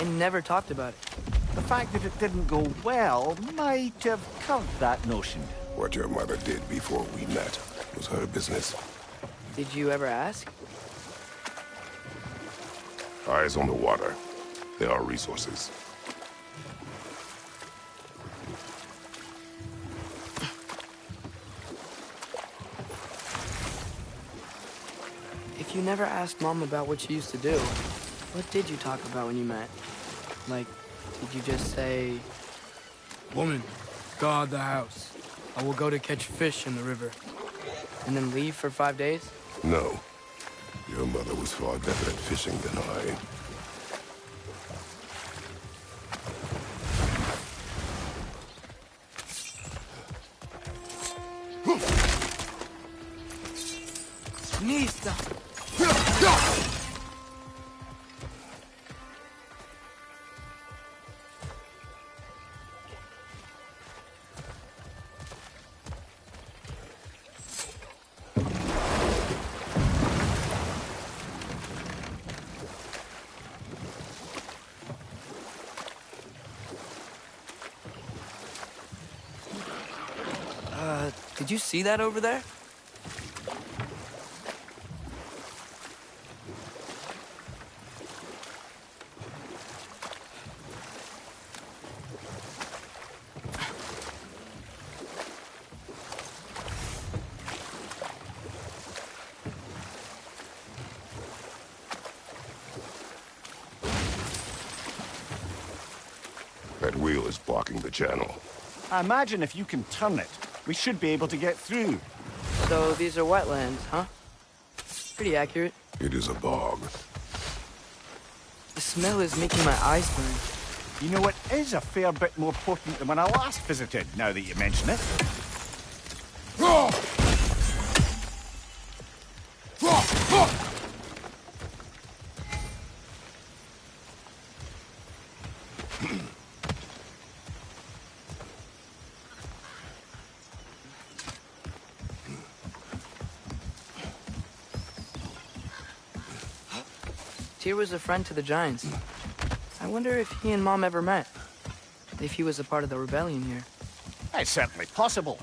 and never talked about it. The fact that it didn't go well might have covered that notion. What your mother did before we met was her business. Did you ever ask? Eyes on the water. There are resources. If you never asked Mom about what she used to do, what did you talk about when you met? Like, did you just say... Woman, guard the house. I will go to catch fish in the river. And then leave for 5 days? No. Your mother was far better at fishing than I. Nista! Did you see that over there? That wheel is blocking the channel. I imagine if you can turn it, we should be able to get through. So these are wetlands, huh? Pretty accurate. It is a bog. The smell is making my eyes burn. You know, it is a fair bit more potent than when I last visited, now that you mention it. Tyr was a friend to the Giants. I wonder if he and Mom ever met. If he was a part of the rebellion here. It's certainly possible.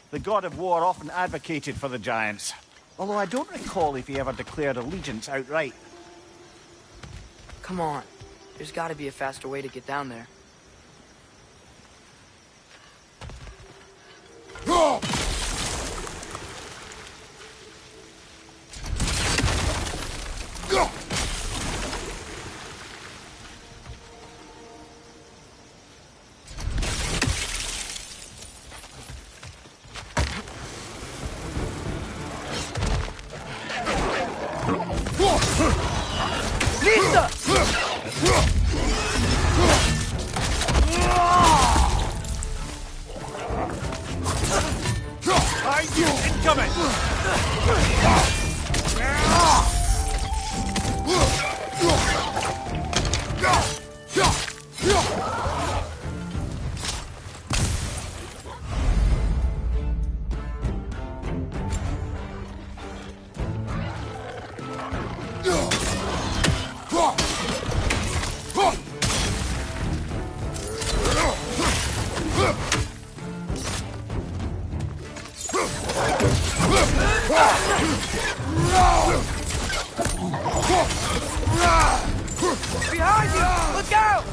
The god of war often advocated for the Giants. Although I don't recall if he ever declared allegiance outright. Come on. There's gotta be a faster way to get down there. Behind you! Look out!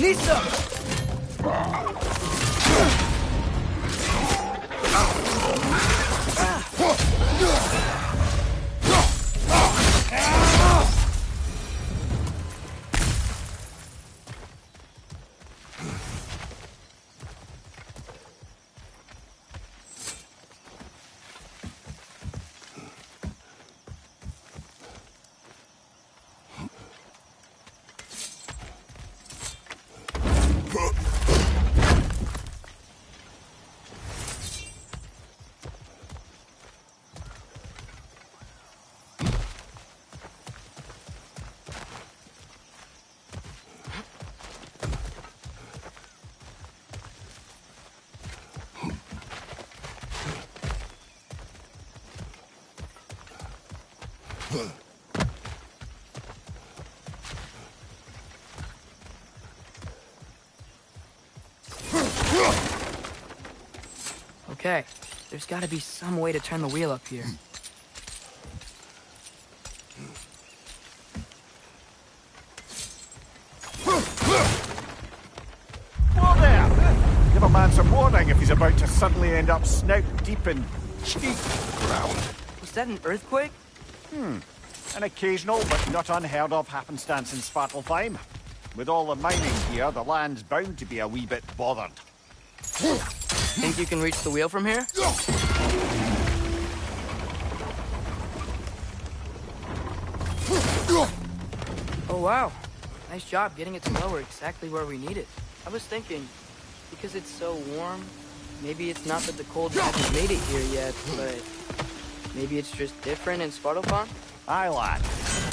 Nisa! Okay, there's gotta be some way to turn the wheel up here. Whoa there! Give a man some warning if he's about to suddenly end up snout deep in cheek ground. Was that an earthquake? An occasional but not unheard of happenstance in Svartalfheim. With all the mining here, the land's bound to be a wee bit bothered. Think you can reach the wheel from here? Oh wow, nice job getting it to lower exactly where we need it. I was thinking, because it's so warm, maybe it's not that the cold hasn't made it here yet, but maybe it's just different in Svartalfheim? Aye, lad.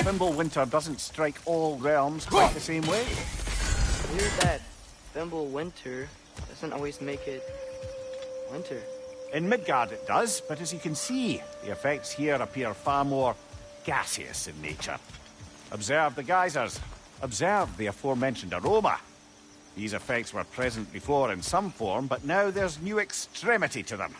Thimble winter doesn't strike all realms quite the same way. Weird that Thimble winter doesn't always make it winter. In Midgard it does, but as you can see, the effects here appear far more gaseous in nature. Observe the geysers. Observe the aforementioned aroma. These effects were present before in some form, but now there's new extremity to them.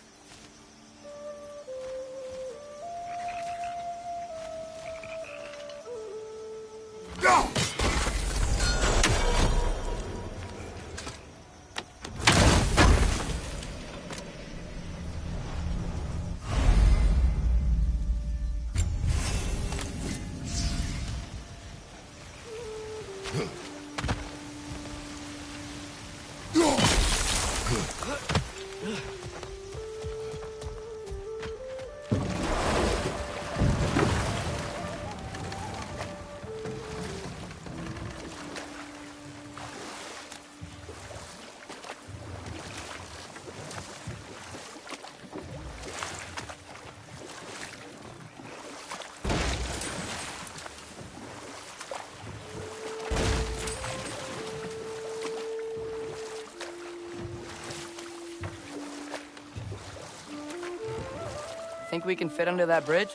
Think we can fit under that bridge?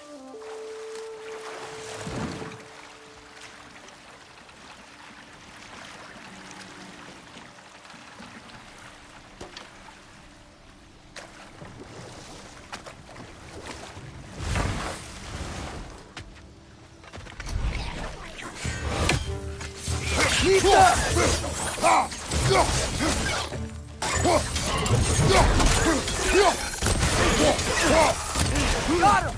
Got him!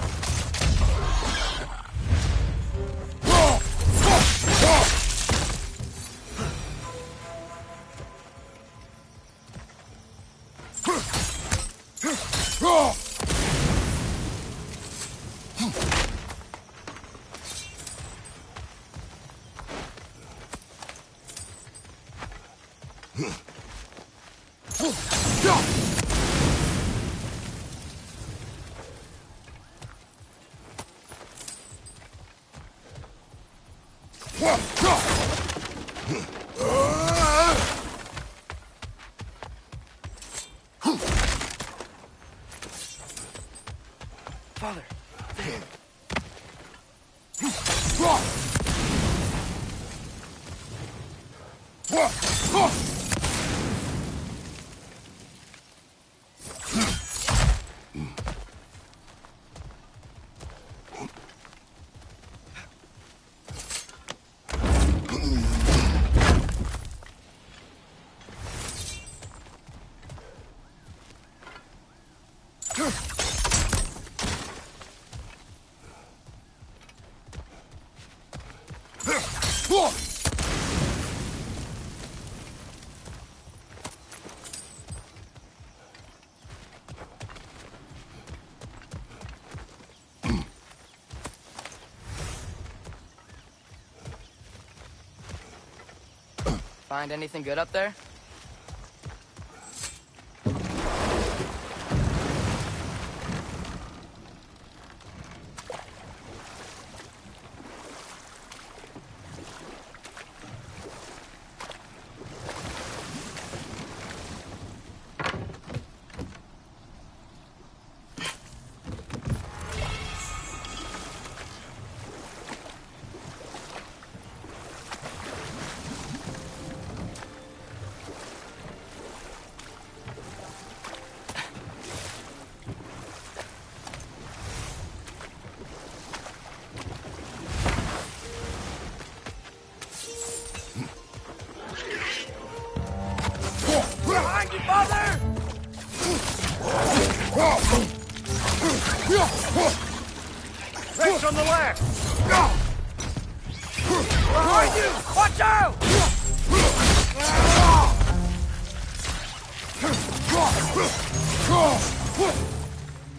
Father, there. Find anything good up there? Rex on the left! Behind you! Watch out!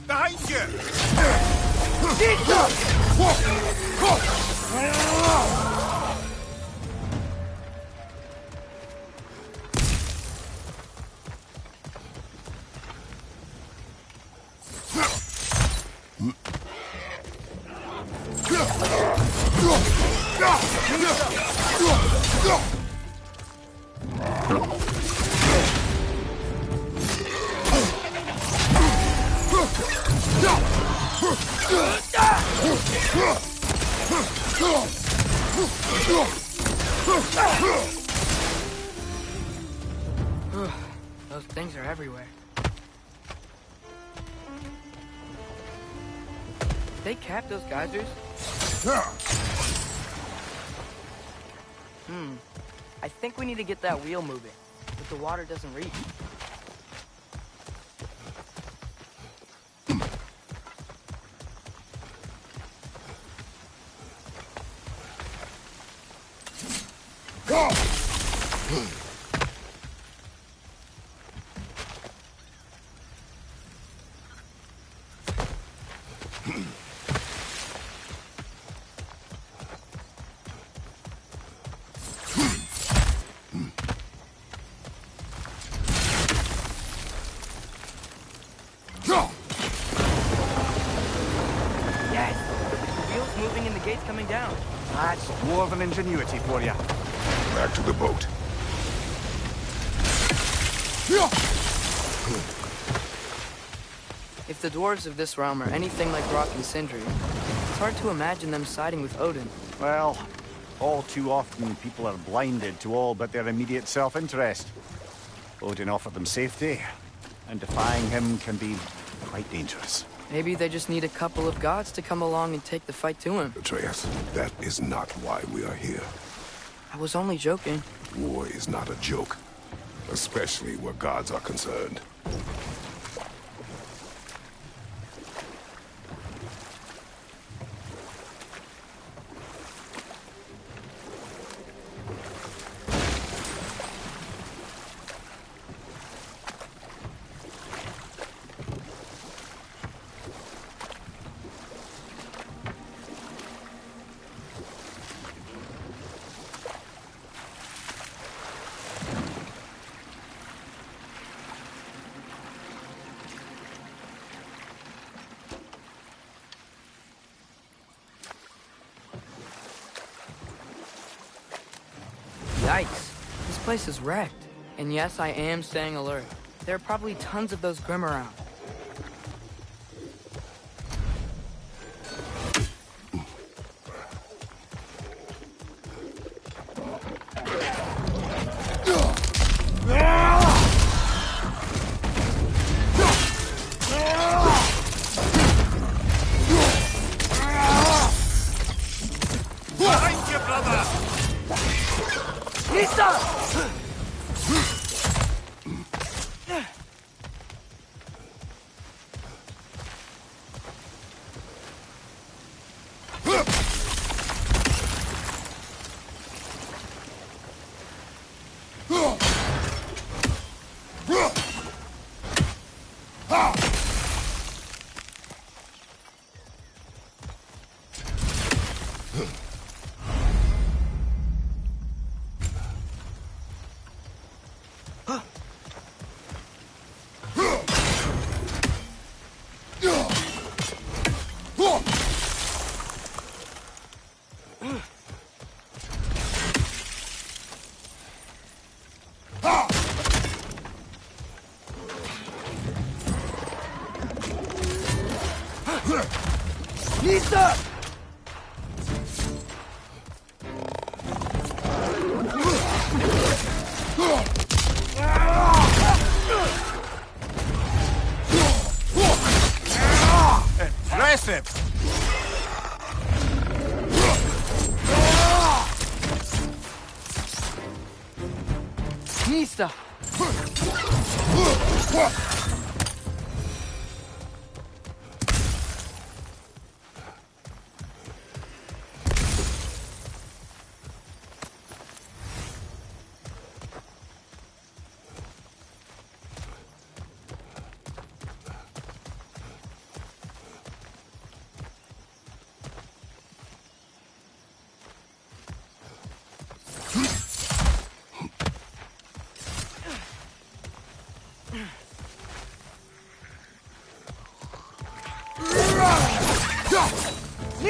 Behind you! Those things are everywhere. They cap those geysers? I think we need to get that wheel moving, but the water doesn't reach. Moving and the gate's coming down. That's dwarven ingenuity for you. Back to the boat. If the dwarves of this realm are anything like Rock and Sindri, it's hard to imagine them siding with Odin. Well, all too often people are blinded to all but their immediate self-interest. Odin offered them safety, and defying him can be quite dangerous. Maybe they just need a couple of gods to come along and take the fight to him. Atreus, that is not why we are here. I was only joking. War is not a joke, especially where gods are concerned. Yikes. This place is wrecked. And yes, I am staying alert. There are probably tons of those Grim around. Behind you, brother! Impressive! Nista!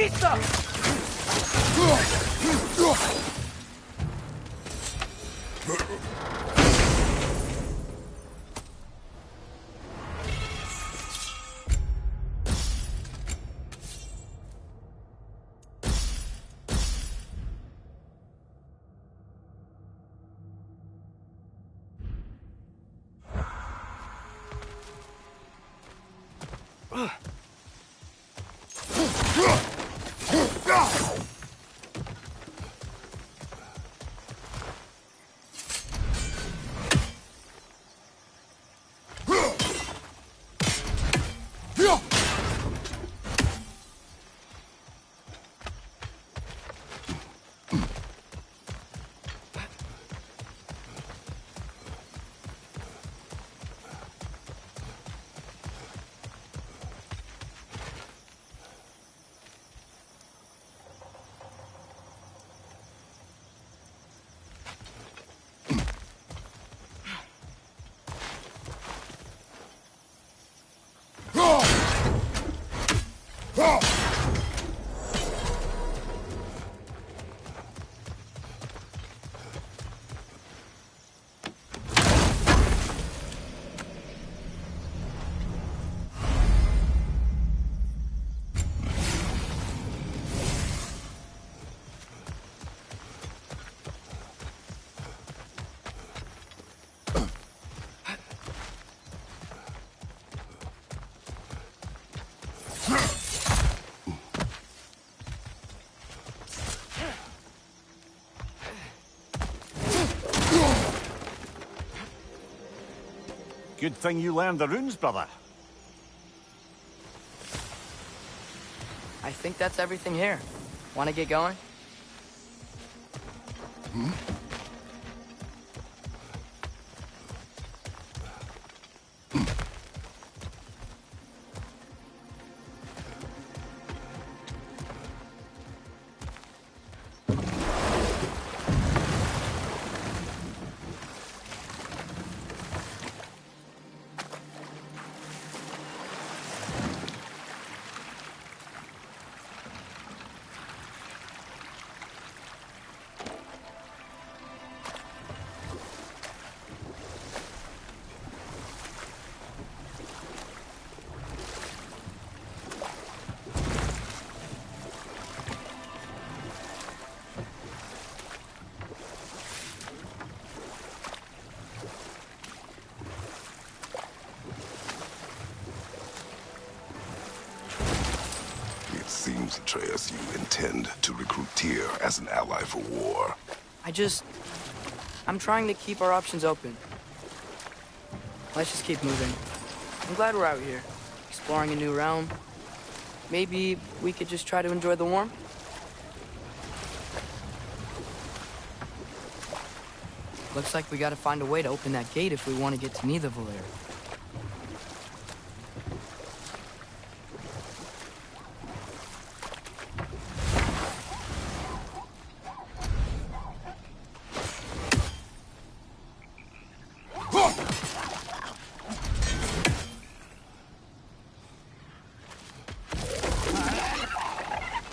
Misa! Good thing you learned the runes, brother. I think that's everything here. Want to get going? It seems, Atreus, you intend to recruit Tyr as an ally for war. I'm trying to keep our options open. Let's just keep moving. I'm glad we're out here, exploring a new realm. Maybe we could just try to enjoy the warmth? Looks like we gotta find a way to open that gate if we want to get to Nidavellir.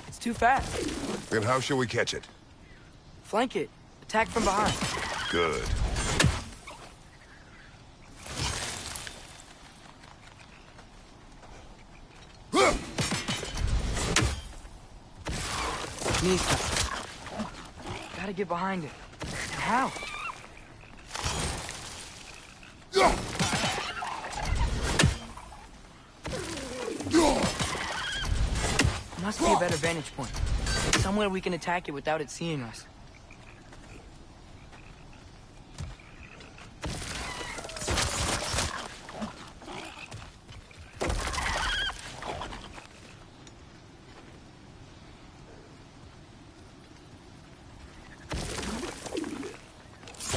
It's too fast. Then how shall we catch it? Flank it. Attack from behind. Good. Misa. Gotta get behind it. How? Must be a better vantage point. Somewhere we can attack it without it seeing us.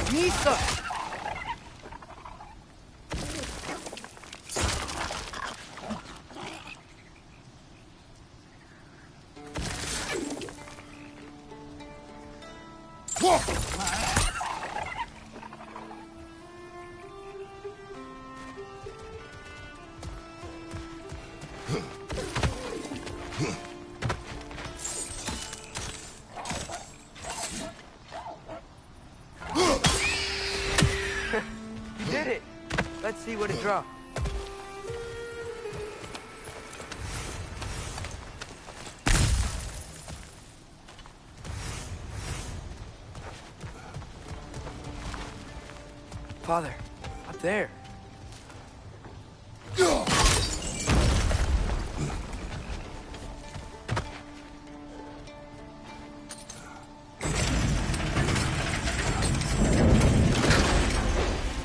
Misa! Let's see what it dropped. Father, up there.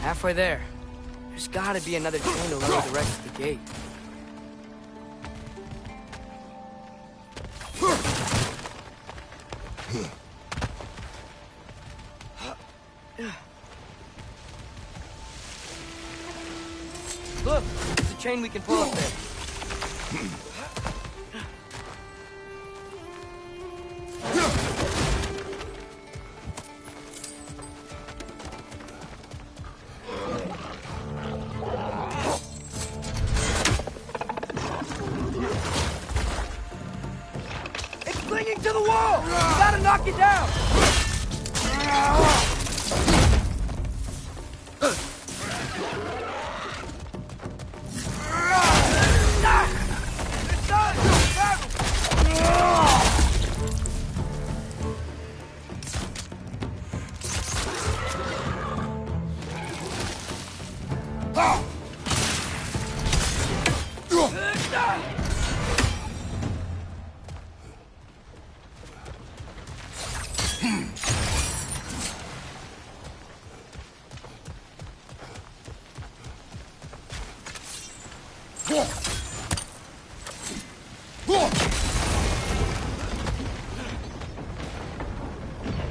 Halfway there. There's gotta be another chain to lower the rest of the gate. Look, there's a chain we can pull up there. It's clinging to the wall! You gotta knock it down!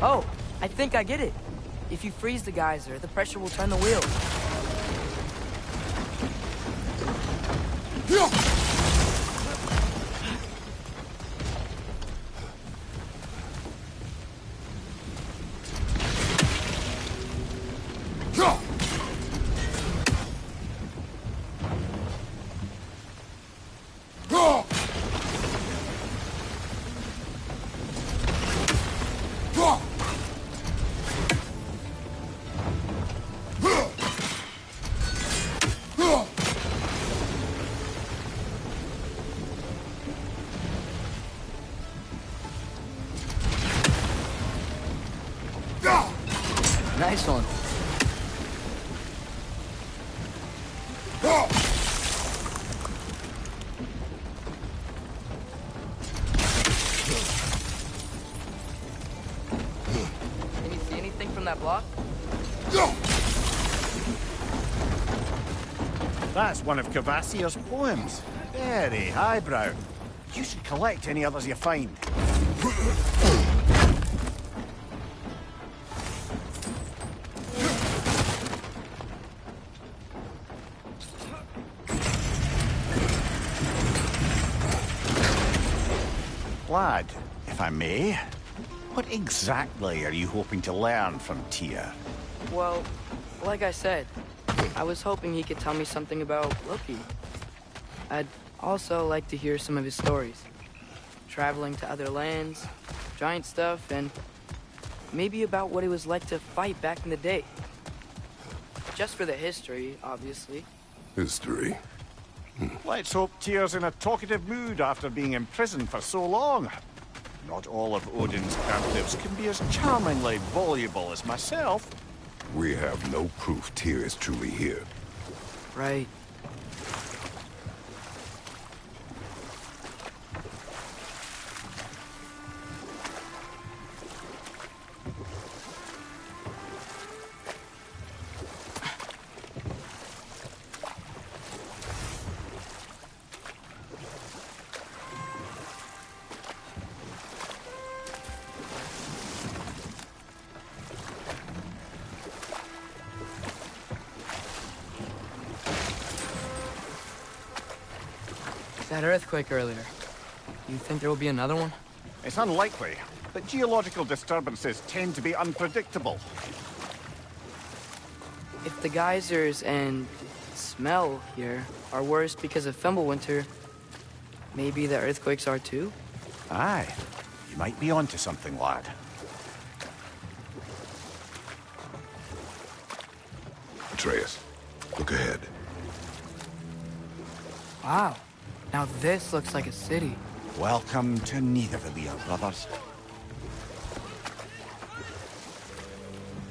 Oh, I think I get it. If you freeze the geyser, the pressure will turn the wheel. Nice one. Can you see anything from that block? That's one of Cavassier's poems. Very highbrow. You should collect any others you find. Lad, if I may, what exactly are you hoping to learn from Tyr? Well, like I said, I was hoping he could tell me something about Loki. I'd also like to hear some of his stories. Traveling to other lands, giant stuff, and maybe about what it was like to fight back in the day. Just for the history, obviously. History. Let's hope Tyr's in a talkative mood after being imprisoned for so long. Not all of Odin's captives can be as charmingly voluble as myself. We have no proof Tyr is truly here. Right. That earthquake earlier. You think there will be another one? It's unlikely, but geological disturbances tend to be unpredictable. If the geysers and smell here are worse because of Fimbulwinter, maybe the earthquakes are too? Aye, you might be onto something, lad. Atreus, Look ahead. Wow. Now this looks like a city. Welcome to Nidavellir, brothers.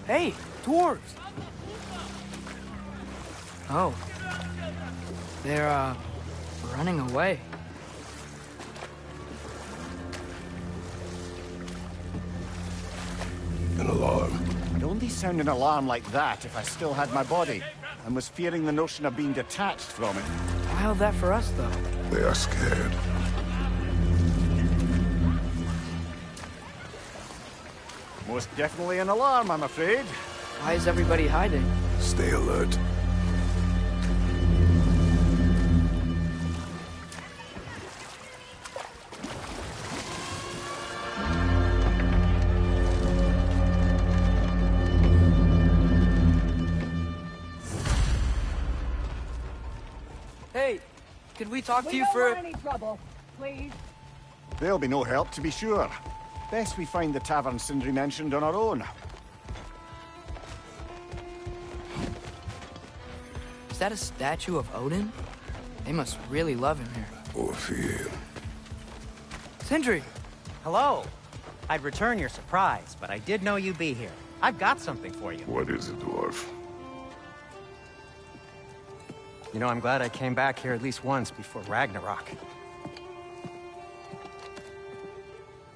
Hey, dwarves! Oh. They're, running away. An alarm. I'd only sound an alarm like that if I still had my body, and was fearing the notion of being detached from it. Why all that for us, though? They are scared. Most definitely an alarm, I'm afraid. Why is everybody hiding? Stay alert. Hey, could we talk to you don't for... want any trouble, please. There'll be no help, to be sure. Best we find the tavern Sindri mentioned on our own. Is that a statue of Odin? They must really love him here. Or fear. Sindri! Hello. I'd return your surprise, but I did know you'd be here. I've got something for you. What is it, dwarf? You know, I'm glad I came back here at least once before Ragnarok.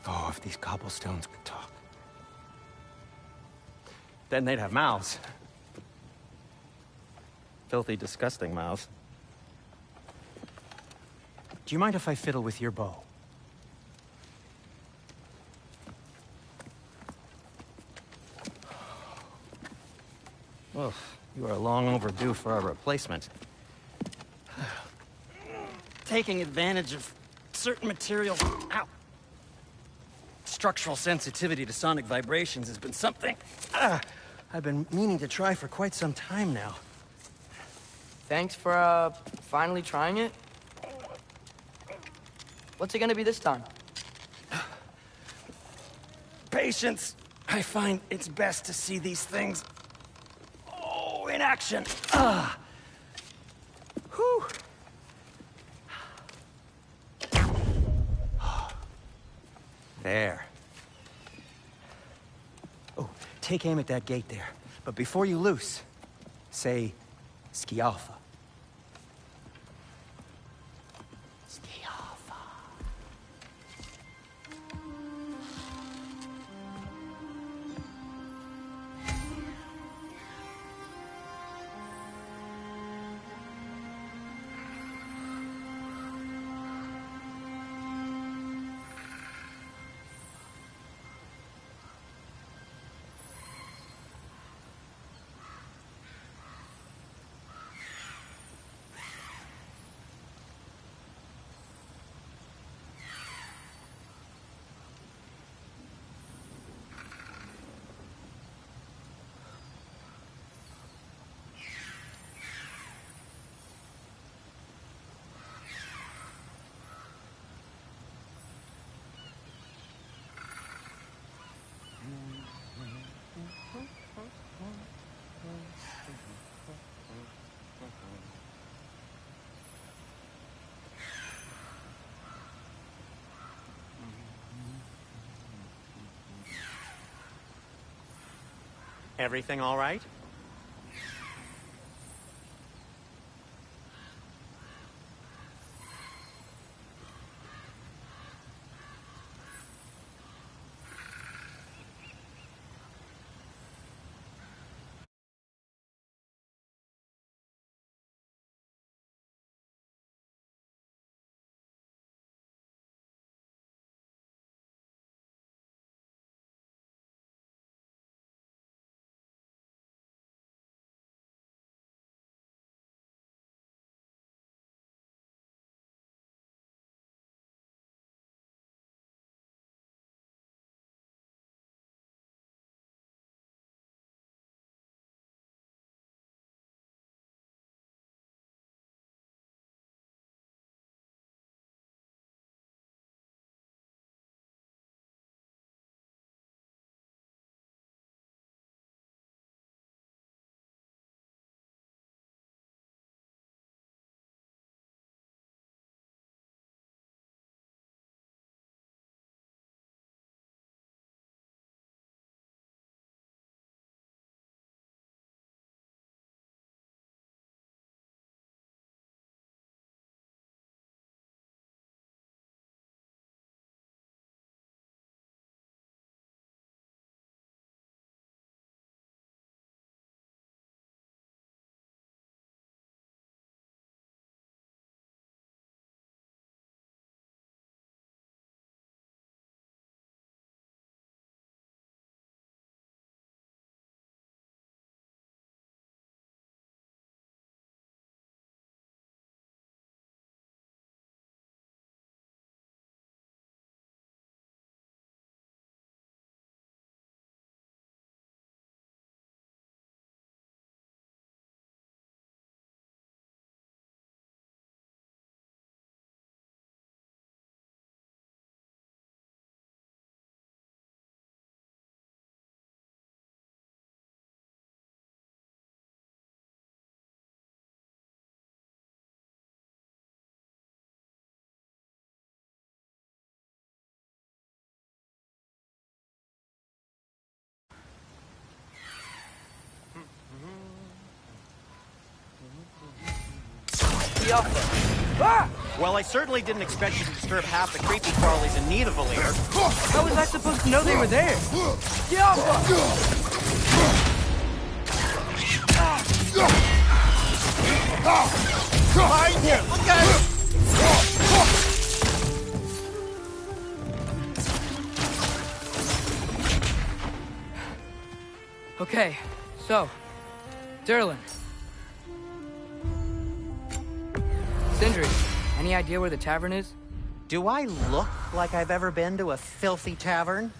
Oh, if these cobblestones could talk. Then they'd have mouths. Filthy, disgusting mouths. Do you mind if I fiddle with your bow? Oh, you are long overdue for a replacement. Taking advantage of certain materials. Ow! Structural sensitivity to sonic vibrations has been something I've been meaning to try for quite some time now. Thanks for, finally trying it. What's it gonna be this time? Patience. I find it's best to see these things, in action. Whew. There. Oh, take aim at that gate there. But before you loose, say, Skialfa. Skialfa. Everything all right? Alpha. Ah! Well, I certainly didn't expect you to disturb half the creepy crawlies in need of a leader. How was I supposed to know they were there? The Alpha! Behind you! Look out! Okay, so, Derlin. Sindri, any idea where the tavern is? Do I look like I've ever been to a filthy tavern?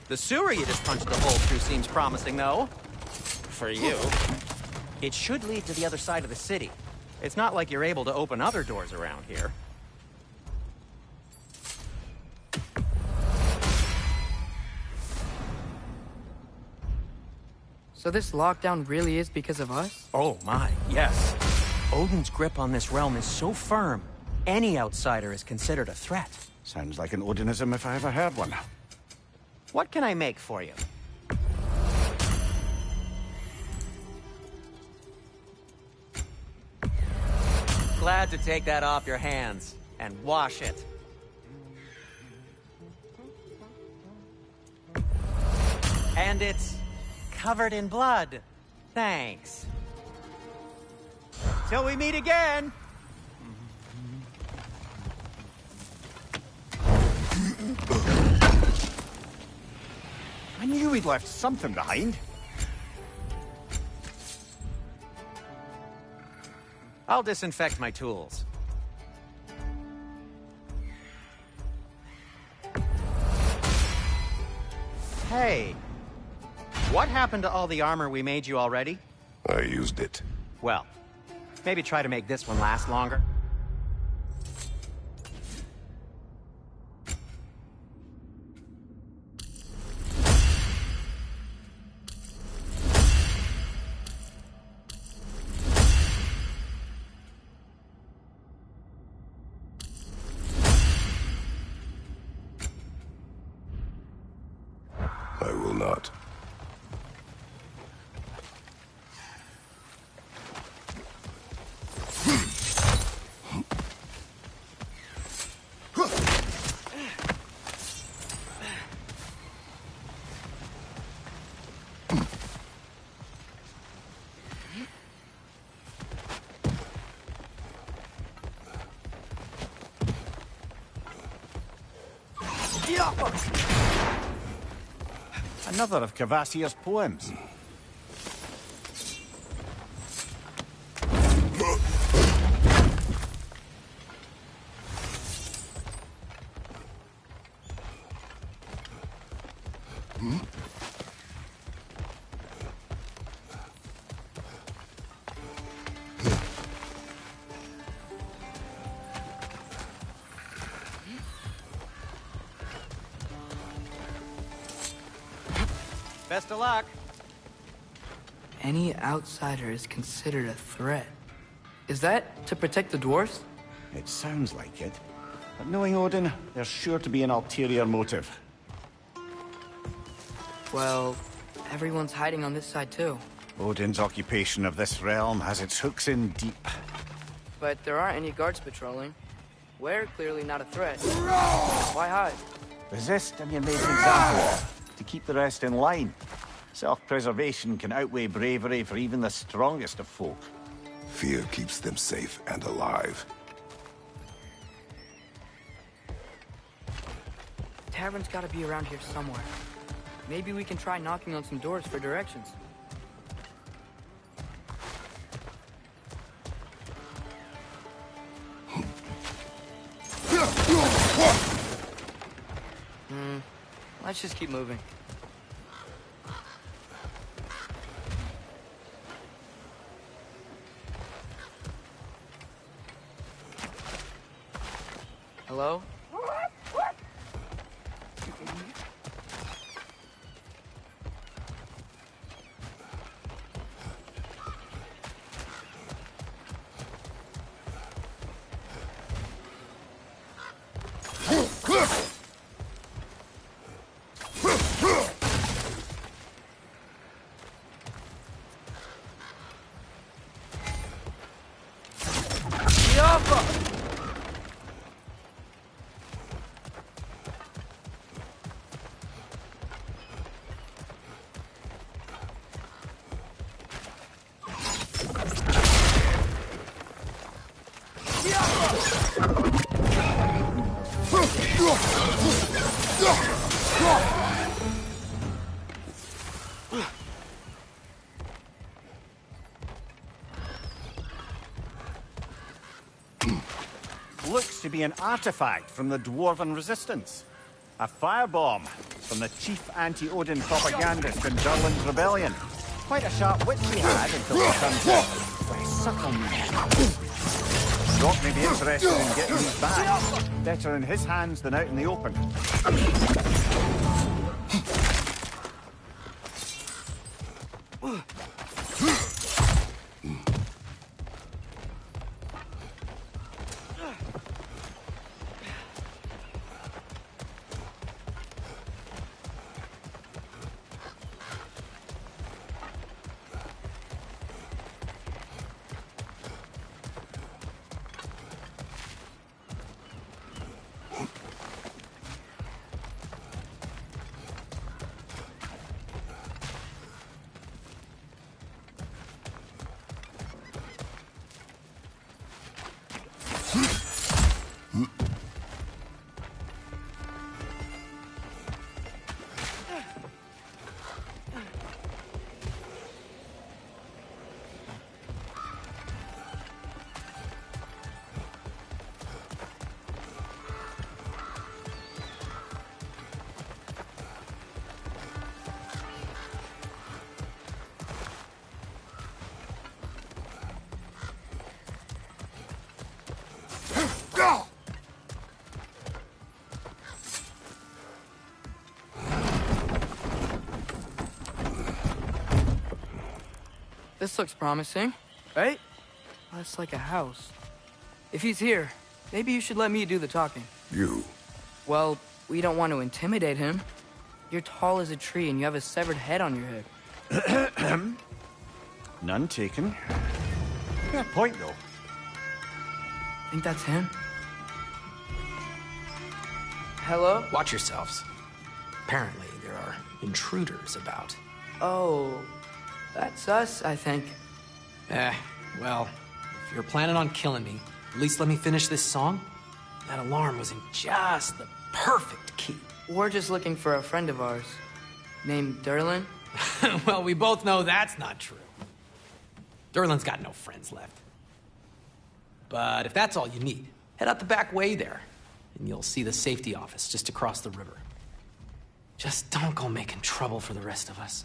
The sewer you just punched a hole through seems promising, though. For you. It should lead to the other side of the city. It's not like you're able to open other doors around here. So this lockdown really is because of us? Oh my, yes. Odin's grip on this realm is so firm, any outsider is considered a threat. Sounds like an Odinism if I ever heard one. What can I make for you? Glad to take that off your hands and wash it. And it's covered in blood. Thanks. Till we meet again! I knew we'd left something behind. I'll disinfect my tools. Hey, what happened to all the armor we made you already? I used it. Well, maybe try to make this one last longer. I will not. Another of Cavassier's poems. Best of luck. Any outsider is considered a threat. Is that to protect the dwarfs? It sounds like it. But knowing Odin, there's sure to be an ulterior motive. Well, everyone's hiding on this side too. Odin's occupation of this realm has its hooks in deep. But there aren't any guards patrolling. We're clearly not a threat. Why hide? Resist and you're making example. To keep the rest in line. Self-preservation can outweigh bravery for even the strongest of folk. Fear keeps them safe and alive. Tavern's gotta be around here somewhere. Maybe we can try knocking on some doors for directions. Let's just keep moving. Hello? Looks to be an artifact from the Dwarven Resistance. A firebomb from the chief anti-Odin propagandist in Durlin's rebellion. Quite a sharp wit he had until he turned to very subtle means. Rock may be interested in getting these back. Better in his hands than out in the open. This looks promising, right? That's like a house. If he's here, maybe you should let me do the talking. You? Well, we don't want to intimidate him. You're tall as a tree and you have a severed head on your head. None taken. Yeah, point though. Think that's him? Hello? Watch yourselves. Apparently, there are intruders about. Oh, that's us, I think. Well, if you're planning on killing me, at least let me finish this song. That alarm was in just the perfect key. We're just looking for a friend of ours, named Durlin. Well, we both know that's not true. Durlin's got no friends left. But if that's all you need, head out the back way there, and you'll see the safety office just across the river. Just don't go making trouble for the rest of us.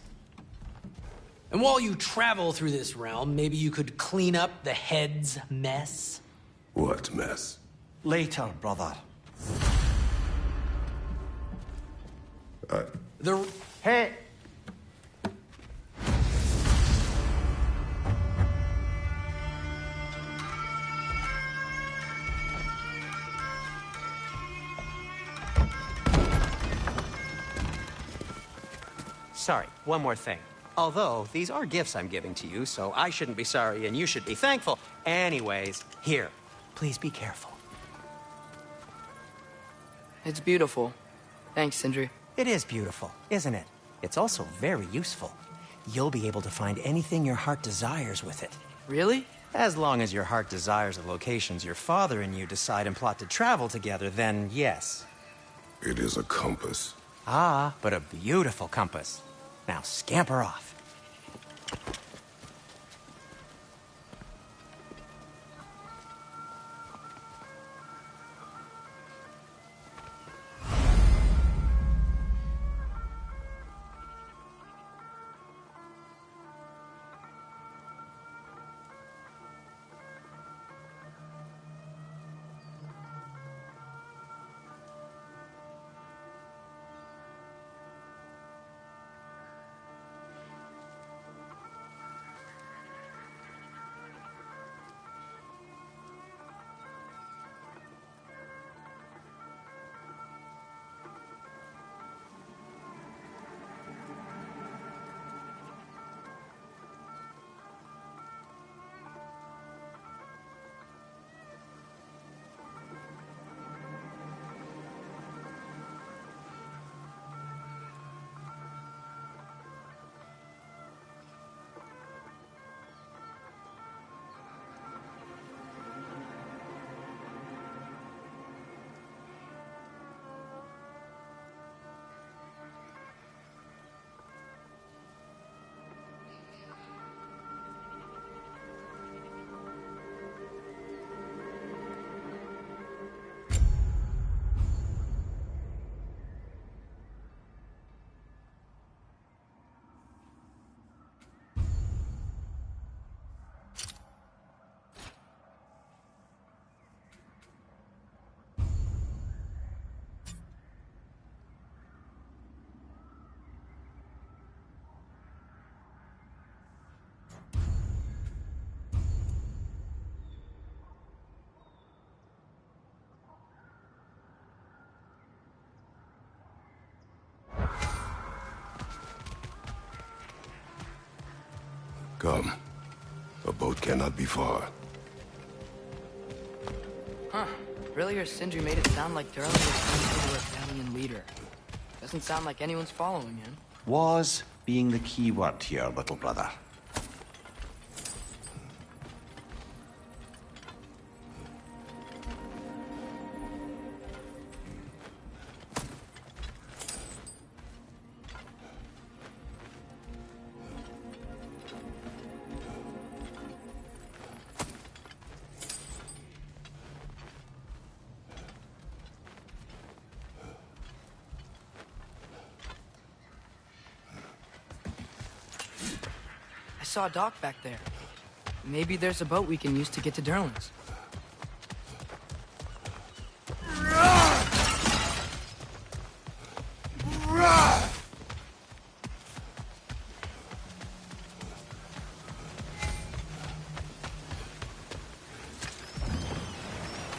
And while you travel through this realm, maybe you could clean up the head's mess? What mess? Later, brother. The... Hey! Sorry, one more thing. Although, these are gifts I'm giving to you, so I shouldn't be sorry and you should be thankful. Anyways, here, please be careful. It's beautiful. Thanks, Sindri. It is beautiful, isn't it? It's also very useful. You'll be able to find anything your heart desires with it. Really? As long as your heart desires the locations your father and you decide and plot to travel together, then yes. It is a compass. Ah, but a beautiful compass. Now scamper off. Come. A boat cannot be far. Huh. Earlier, Sindri made it sound like Durlin was some sort of rebellion leader. Doesn't sound like anyone's following him. Was being the key word here, little brother. I saw a dock back there. Maybe there's a boat we can use to get to Durlin's.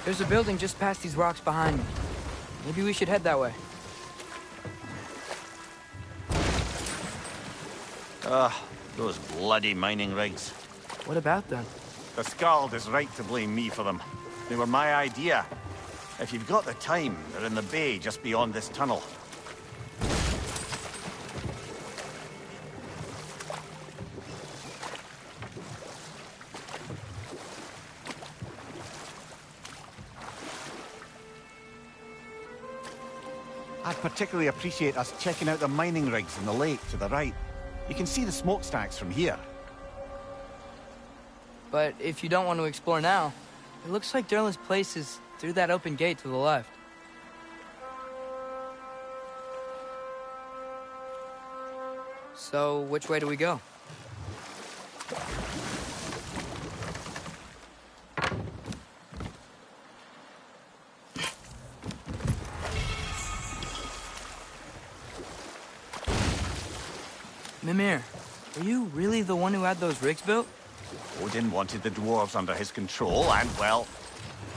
There's a building just past these rocks behind me. Maybe we should head that way. Those bloody mining rigs. What about them? The Skald is right to blame me for them. They were my idea. If you've got the time, they're in the bay just beyond this tunnel. I'd particularly appreciate us checking out the mining rigs in the lake to the right. You can see the smokestacks from here. But if you don't want to explore now, it looks like Durlin's place is through that open gate to the left. So, which way do we go? Mimir, are you really the one who had those rigs built? Odin wanted the dwarves under his control, and, well,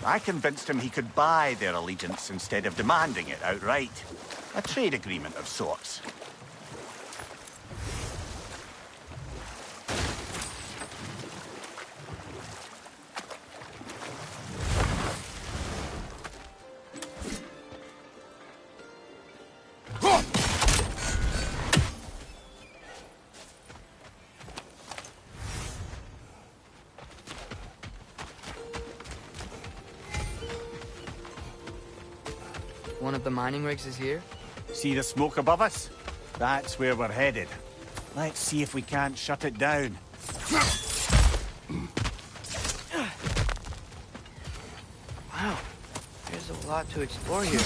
I convinced him he could buy their allegiance instead of demanding it outright. A trade agreement of sorts. One of the mining rigs is here? See the smoke above us? That's where we're headed. Let's see if we can't shut it down. Wow, there's a lot to explore here.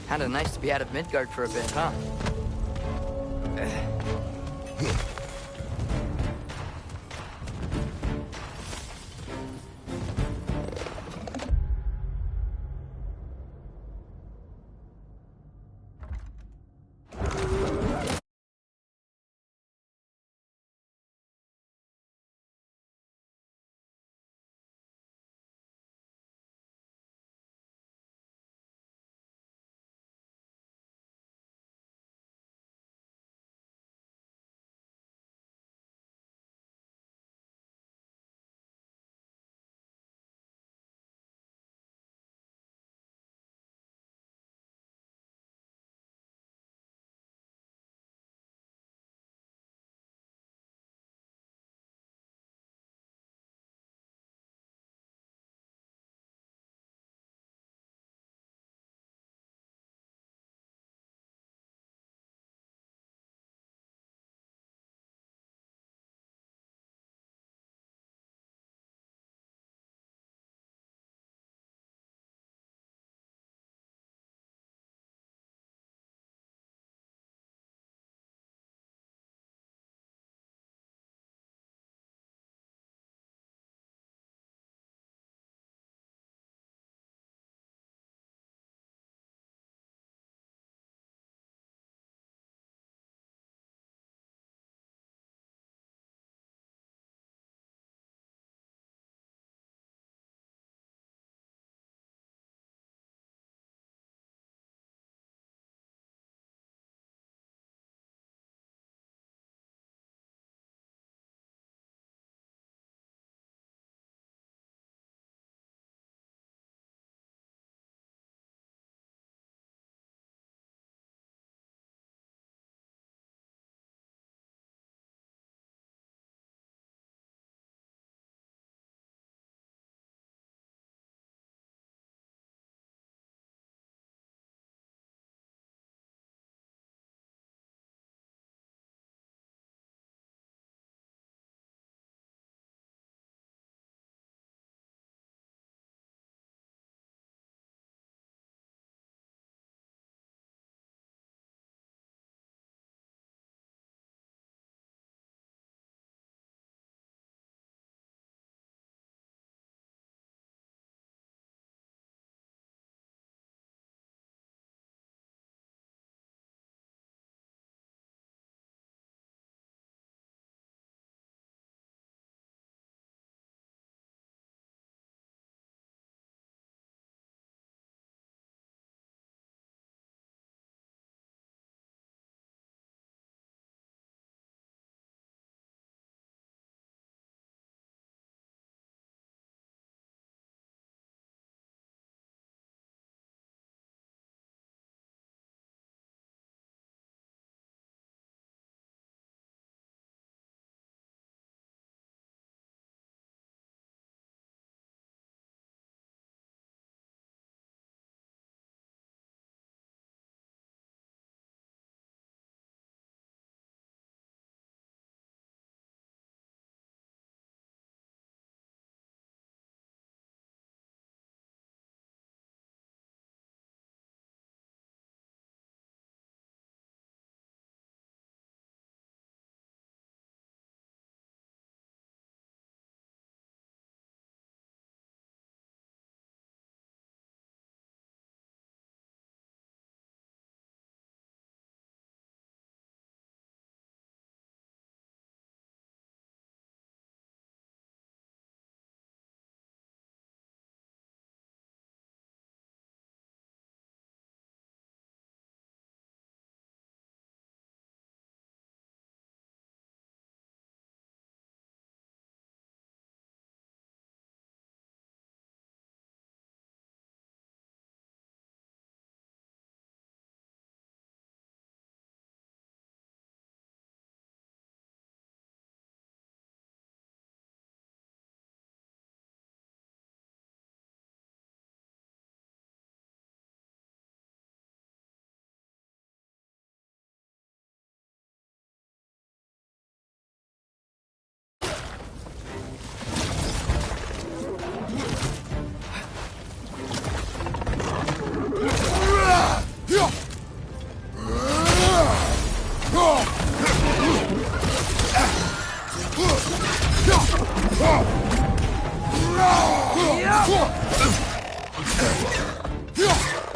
Kinda nice to be out of Midgard for a bit, huh?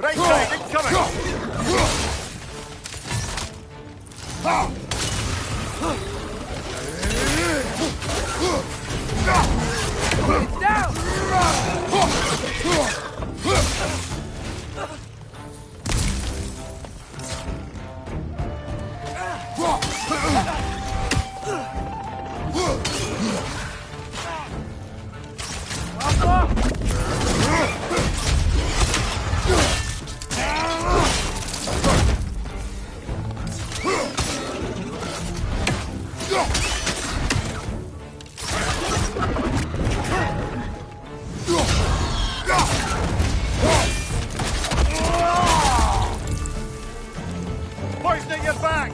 Right side, incoming! Poison at your back!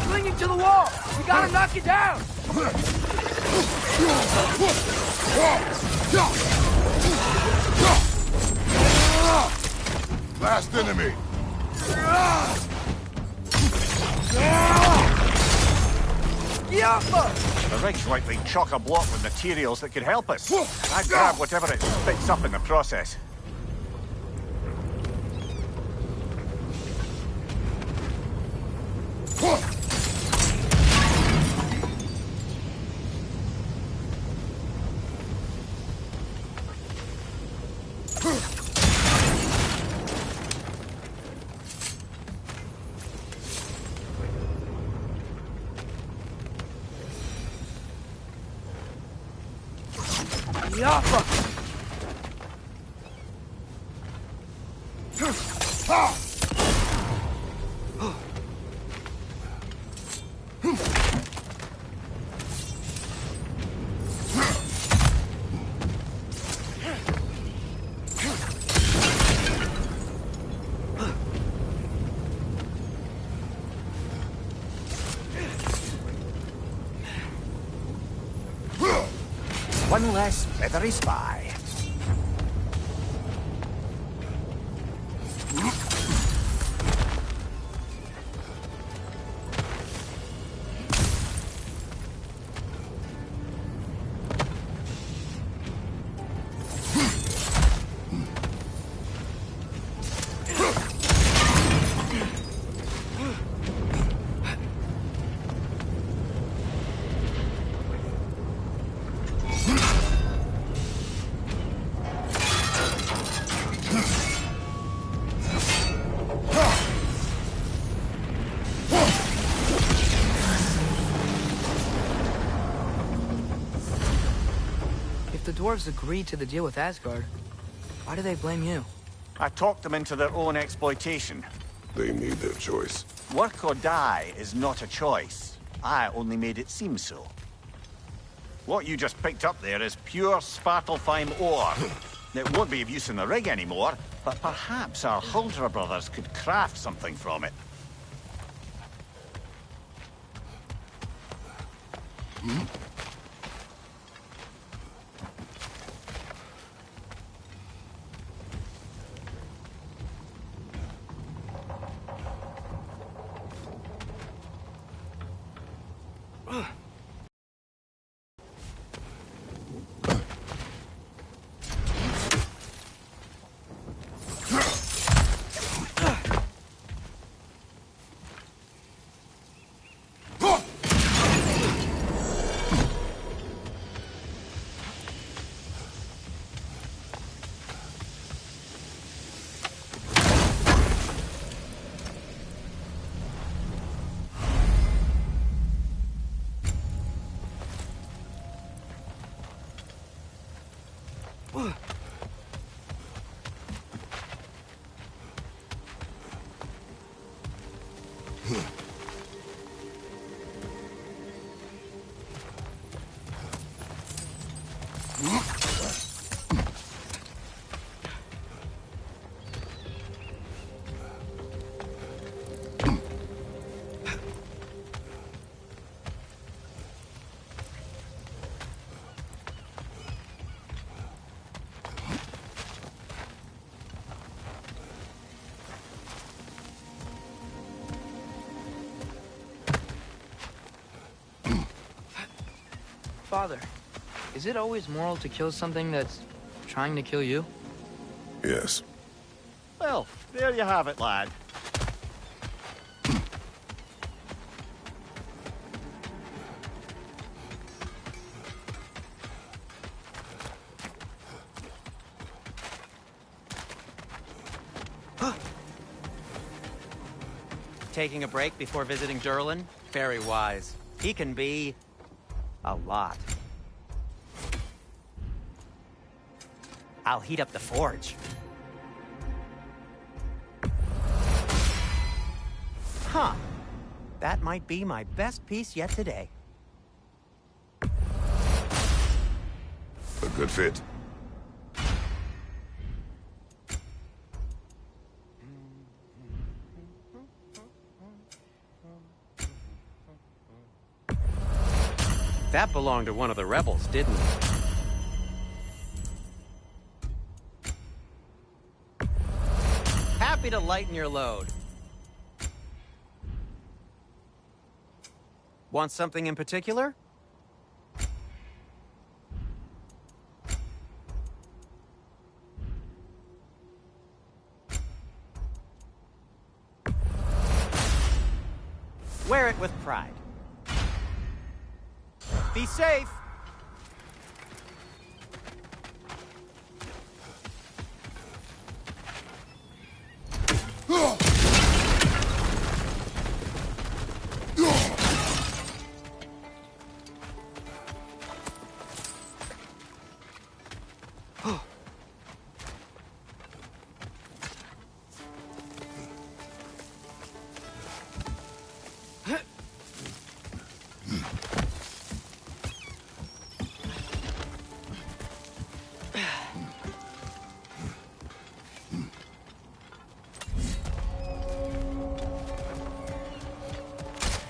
Clinging to the wall! We gotta knock it down! Last enemy. The rig's likely chock-a-block with materials that could help us. I'd grab whatever it spits up in the process. One less feathery spy. If the dwarves agreed to the deal with Asgard, why do they blame you? I talked them into their own exploitation. They made their choice. Work or die is not a choice. I only made it seem so. What you just picked up there is pure Svartalfheim ore. It won't be of use in the rig anymore, but perhaps our Huldra brothers could craft something from it. father. Is it always moral to kill something that's trying to kill you? Yes. Well, there you have it, lad. Taking a break before visiting Durlin? Very wise. He can be... a lot. I'll heat up the forge. Huh. That might be my best piece yet today. A good fit. That belonged to one of the rebels, didn't it? Happy to lighten your load. Want something in particular? Wear it with pride. Be safe.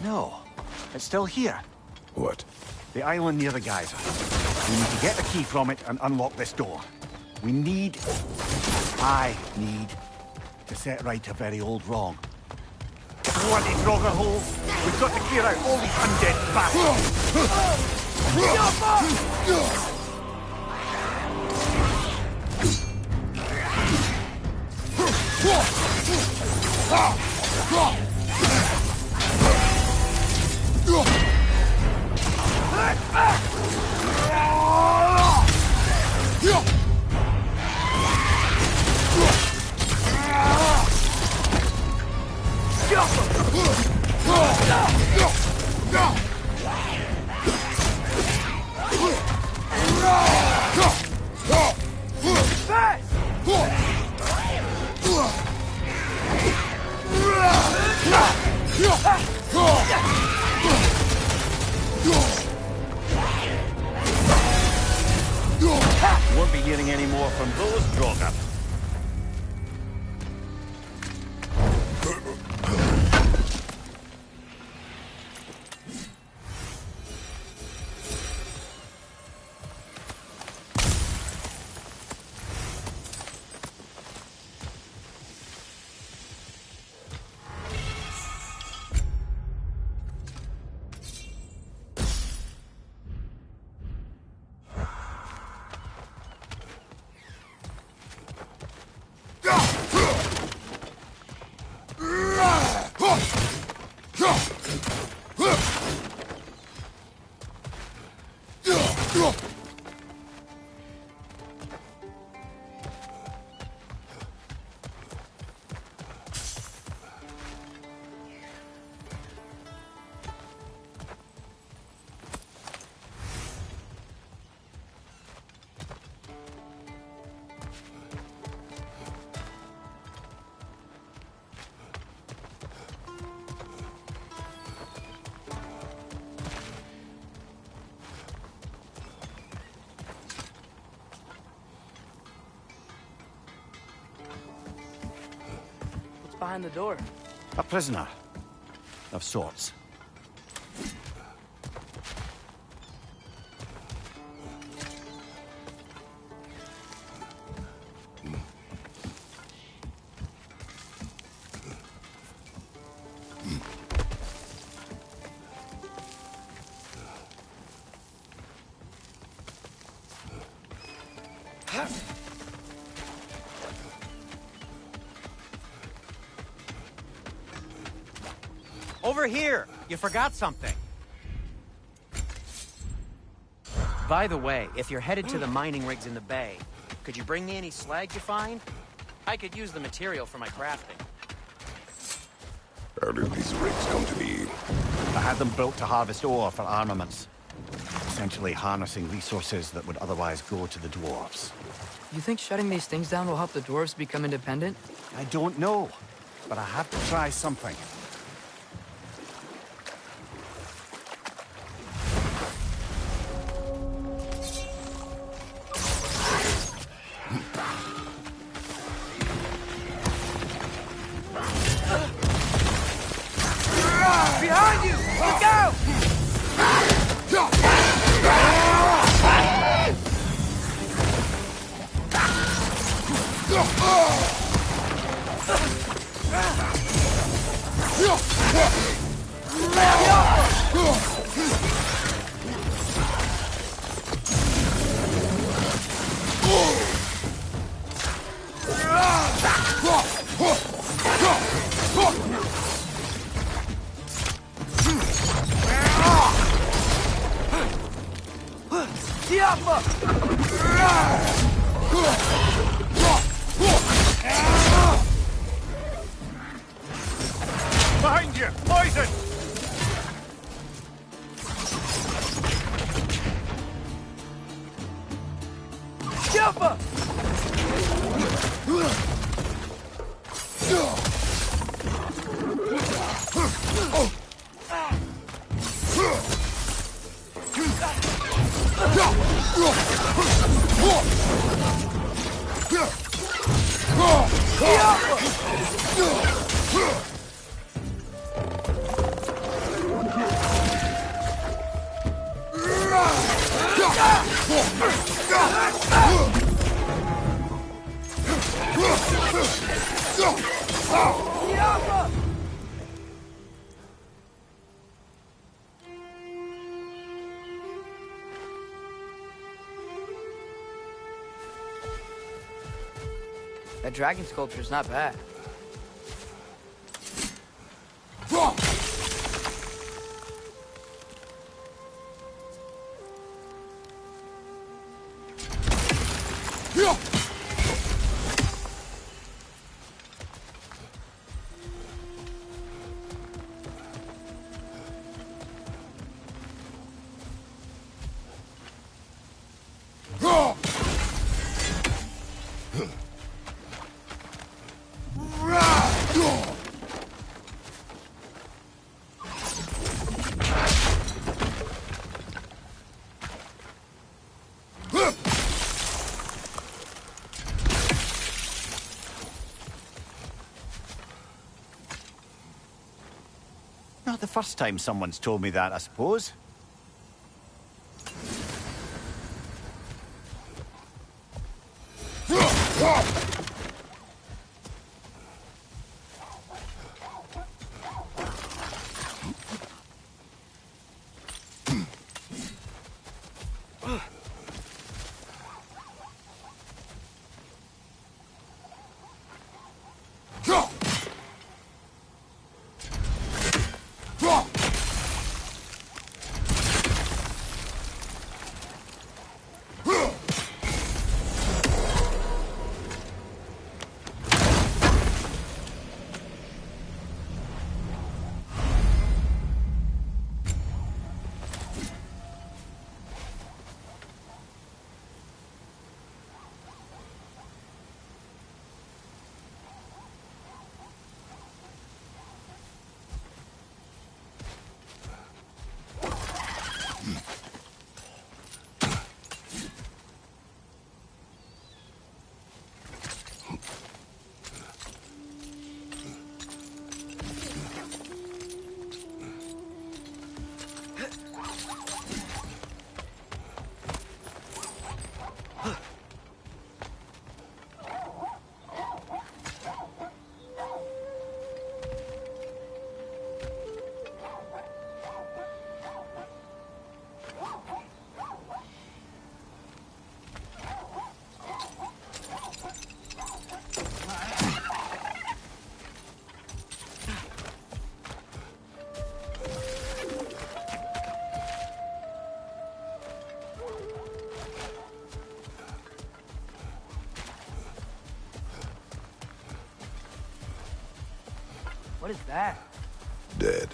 No, it's still here. What? The island near the geyser. We need to get the key from it and unlock this door. I need to set right a very old wrong. Bloody Draugr holes! We've got to clear out all these undead bastards! Won't be hearing any more from those Draugr. Behind the door. A prisoner. Of sorts. Over here! You forgot something. By the way, if you're headed to the mining rigs in the bay, could you bring me any slag you find? I could use the material for my crafting. How did these rigs come to be? I had them built to harvest ore for armaments. Essentially harnessing resources that would otherwise go to the dwarves. You think shutting these things down will help the dwarves become independent? I don't know, but I have to try something. Behind you! Look out! Behind you! Poison! Jumper! That dragon sculpture's not bad. Not the first time someone's told me that, I suppose. What is that? Dead.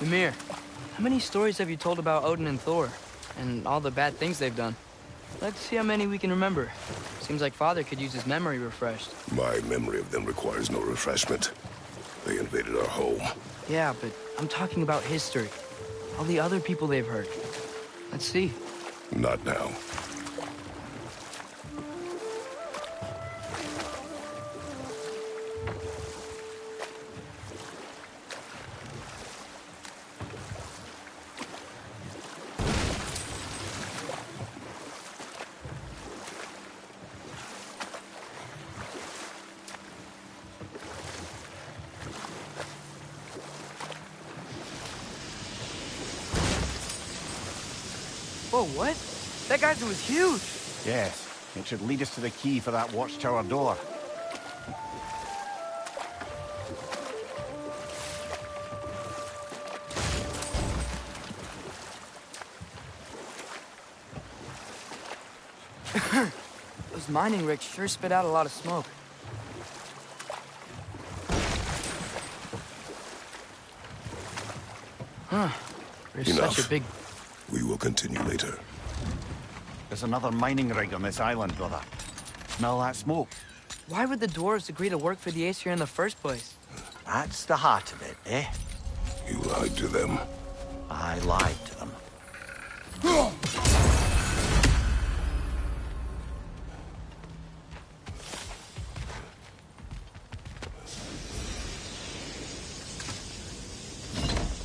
Ymir, how many stories have you told about Odin and Thor? And all the bad things they've done? Let's see how many we can remember. Seems like Father could use his memory refreshed. My memory of them requires no refreshment. They invaded our home. Yeah, but I'm talking about history. All the other people they've hurt. Let's see. Not now. Whoa, what? That geyser was huge! Yes, it should lead us to the key for that watchtower door. Those mining rigs sure spit out a lot of smoke. Huh. There's Enough. such a big... We will continue later. There's another mining rig on this island, brother. Smell that smoke? Why would the dwarves agree to work for the Aesir in the first place? That's the heart of it, eh? You lied to them. I lied to them.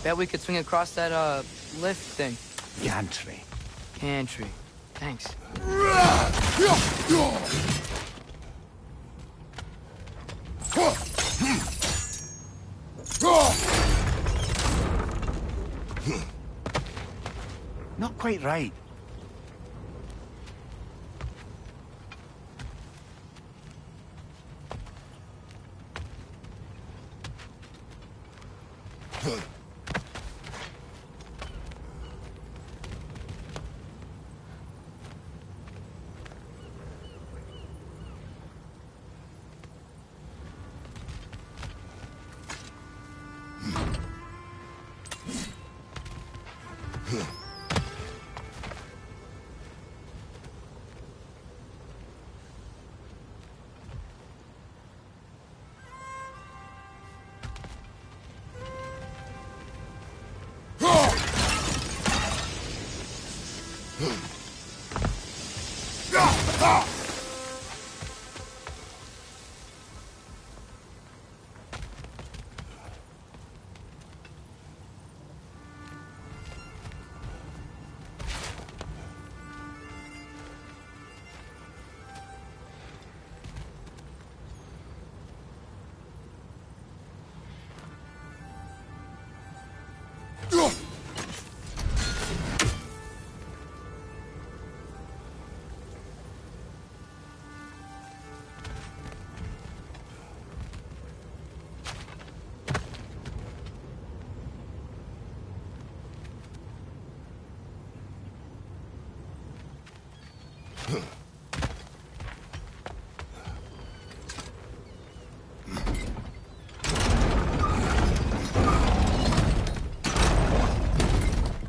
Bet we could swing across that, lift thing. Gantry. Gantry. Thanks. Not quite right.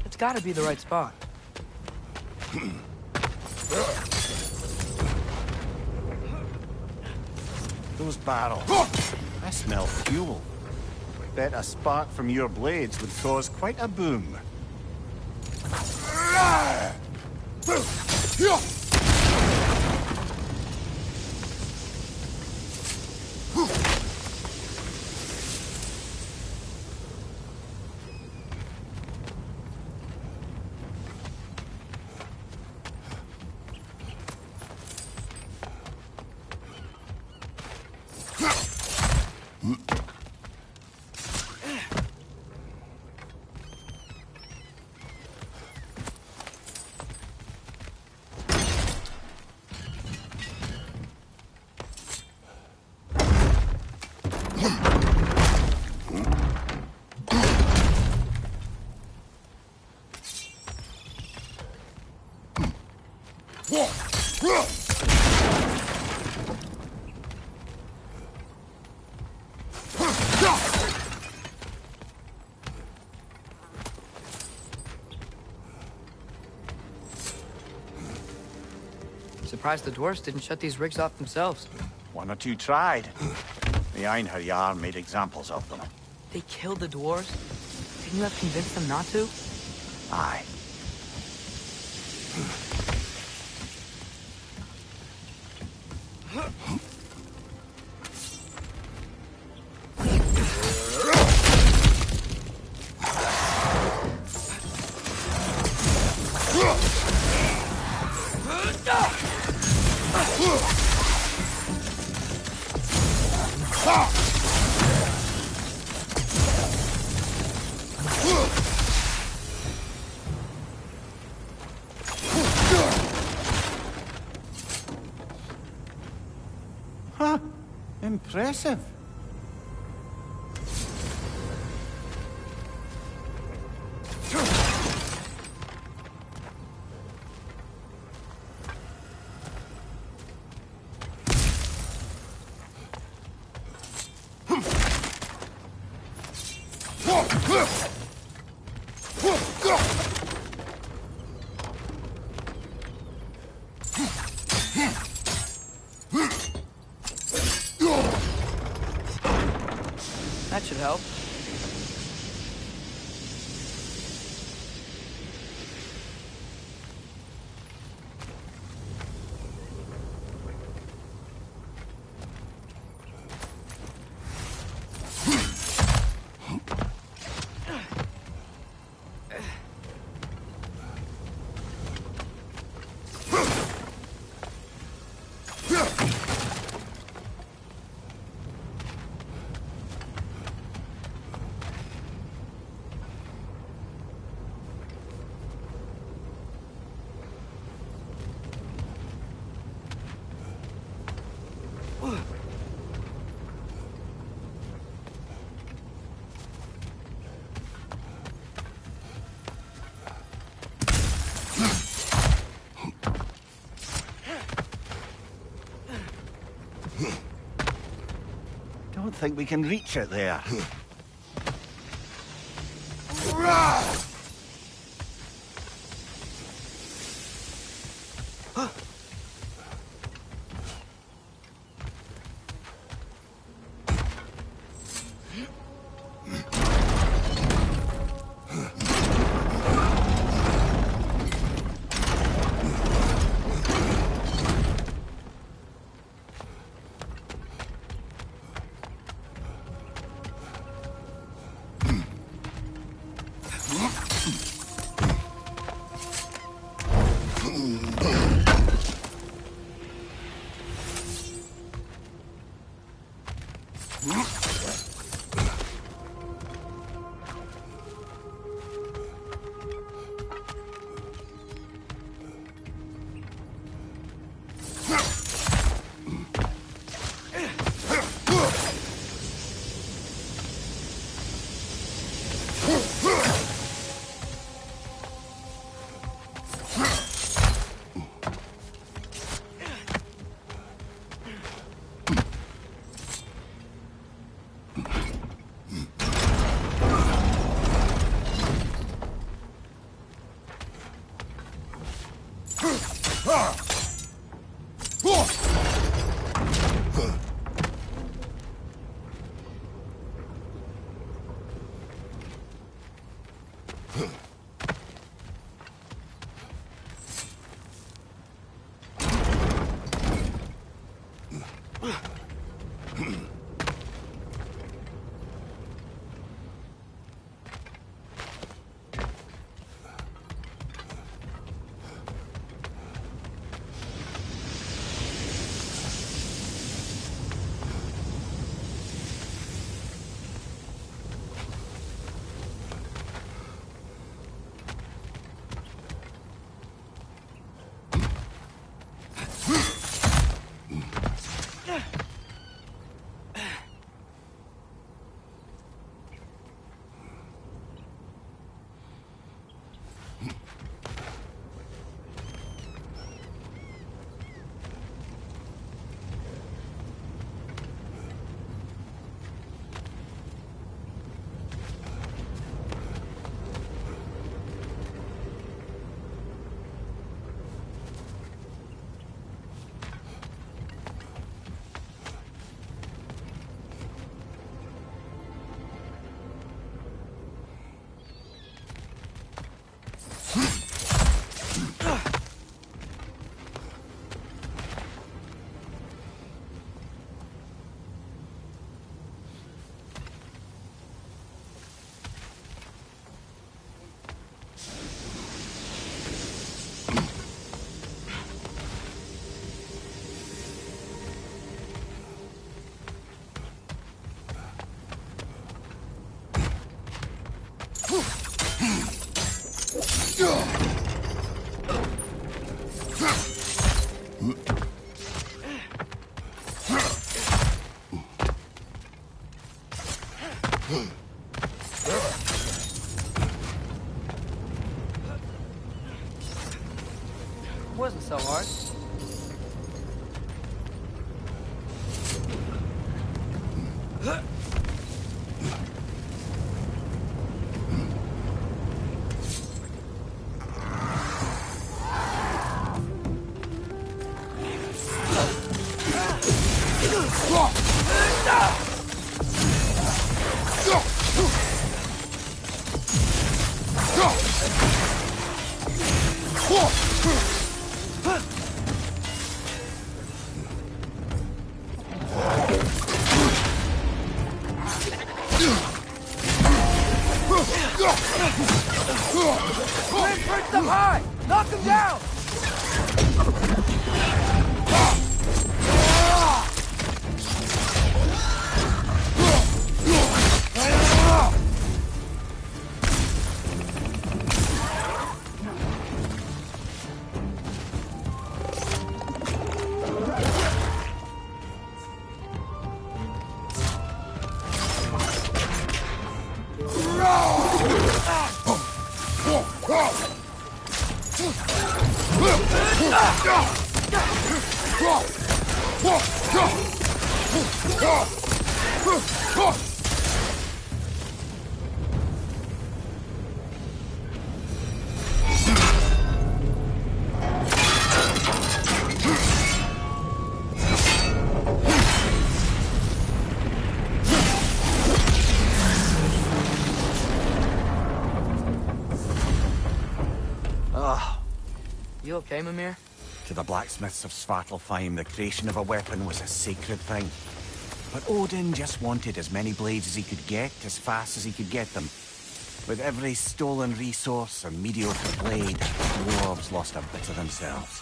It's gotta be the right spot. Those barrels. I smell fuel. Bet a spark from your blades would cause quite a boom. Surprised the dwarves didn't shut these rigs off themselves. One or two tried. The Einherjar made examples of them. They killed the dwarves? Couldn't you have convinced them not to? Aye. Huh. Impressive. That should help. Don't think we can reach it there. It wasn't so hard. Bridge them high! Knock them down! You okay, Mimir? To the blacksmiths of Svartalfheim, the creation of a weapon was a sacred thing. But Odin just wanted as many blades as he could get, as fast as he could get them. With every stolen resource and mediocre blade, the dwarves lost a bit of themselves.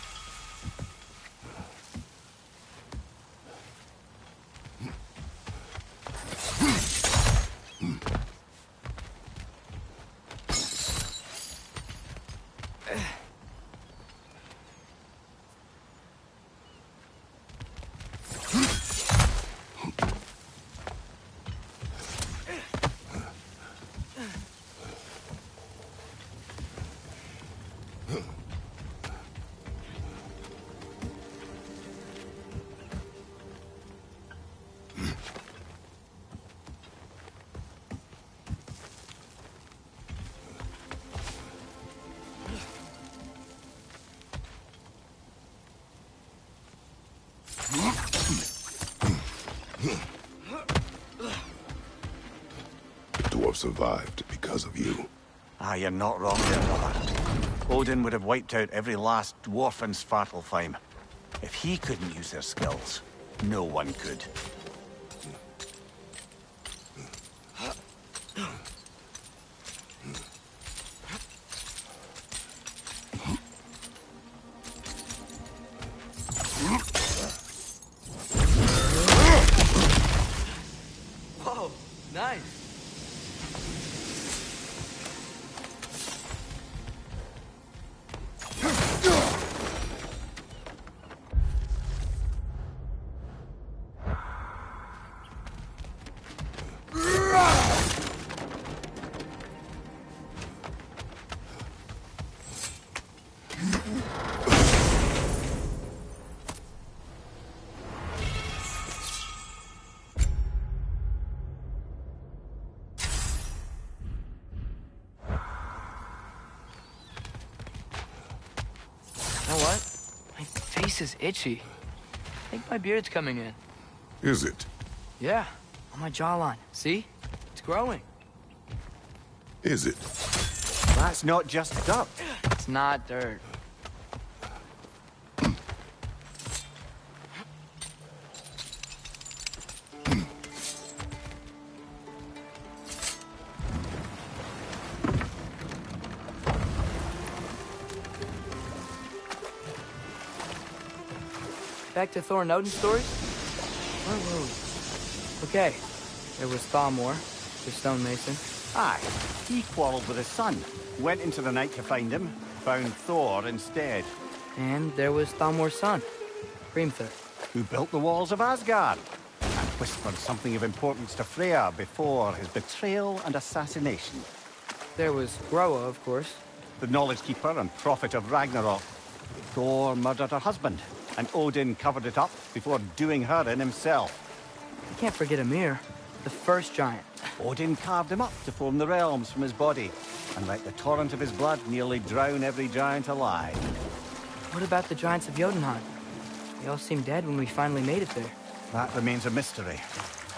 The dwarf survived because of you. Ah, you're not wrong there, brother. Odin would have wiped out every last dwarf in Svartalfheim. If he couldn't use their skills, no one could. Whoa, nice. You know what? My face is itchy. I think my beard's coming in. Is it? Yeah, on my jawline. See? It's growing. Is it? That's not just dirt. It's not dirt. Back to Thor and Odin's stories? Where were we? Okay, there was Thalmor, the stonemason. Aye, he quarreled with his son. Went into the night to find him, found Thor instead. And there was Thalmor's son, Hrimthur. Who built the walls of Asgard, and whispered something of importance to Freya before his betrayal and assassination. There was Groa, of course. The knowledge keeper and prophet of Ragnarok. Thor murdered her husband, and Odin covered it up before doing her in himself. You can't forget Ymir, the first giant. Odin carved him up to form the realms from his body, and let the torrent of his blood nearly drown every giant alive. What about the giants of Jotunheim? They all seemed dead when we finally made it there. That remains a mystery.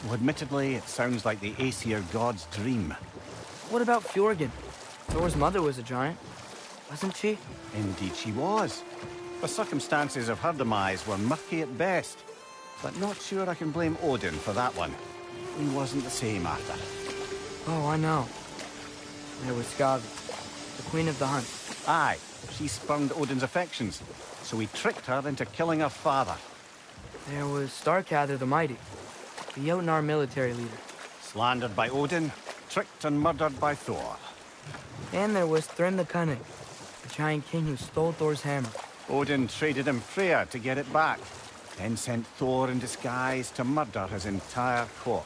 Though admittedly, it sounds like the Aesir god's dream. What about Fjorgyn? Thor's mother was a giant, wasn't she? Indeed she was. The circumstances of her demise were murky at best. But not sure I can blame Odin for that one. He wasn't the same after. Oh, I know. There was Skavi, the queen of the hunt. Aye, she spurned Odin's affections, so he tricked her into killing her father. There was Starkather the Mighty, the Jotnar military leader. Slandered by Odin, tricked and murdered by Thor. And there was Thrym the Cunning, the giant king who stole Thor's hammer. Odin traded him Freya to get it back, then sent Thor in disguise to murder his entire court.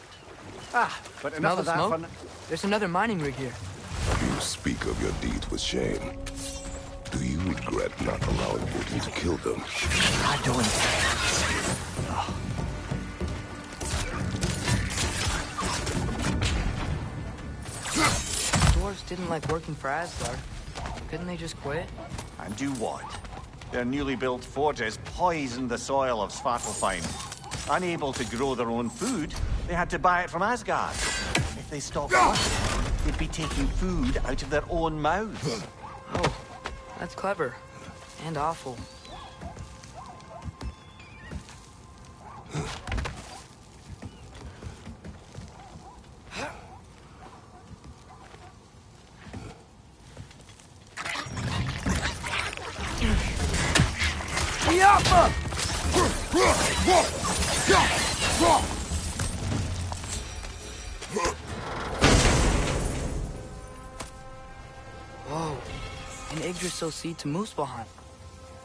But Smell enough the of that smoke? fun. There's another mining rig here. You speak of your deeds with shame. Do you regret not allowing Odin to kill them? Not doing Dwarves didn't like working for Asgard. Couldn't they just quit? And do what? Their newly built forges poisoned the soil of Svartalfheim. Unable to grow their own food, they had to buy it from Asgard. If they stopped working, they'd be taking food out of their own mouths. Oh, that's clever. And awful. Yappa! Whoa, an Yggdrasil seed to Muspelheim.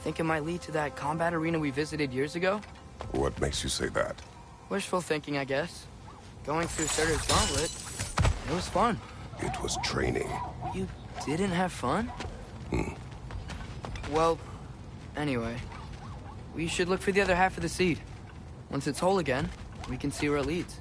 Think it might lead to that combat arena we visited years ago? What makes you say that? Wishful thinking, I guess. Going through Surtur's gauntlet, it was fun. It was training. You didn't have fun? Well, anyway, we should look for the other half of the seed. Once it's whole again, we can see where it leads.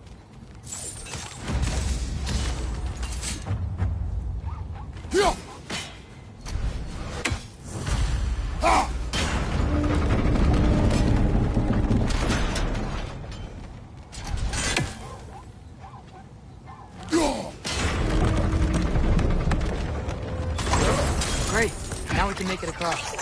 Great, now we can make it across.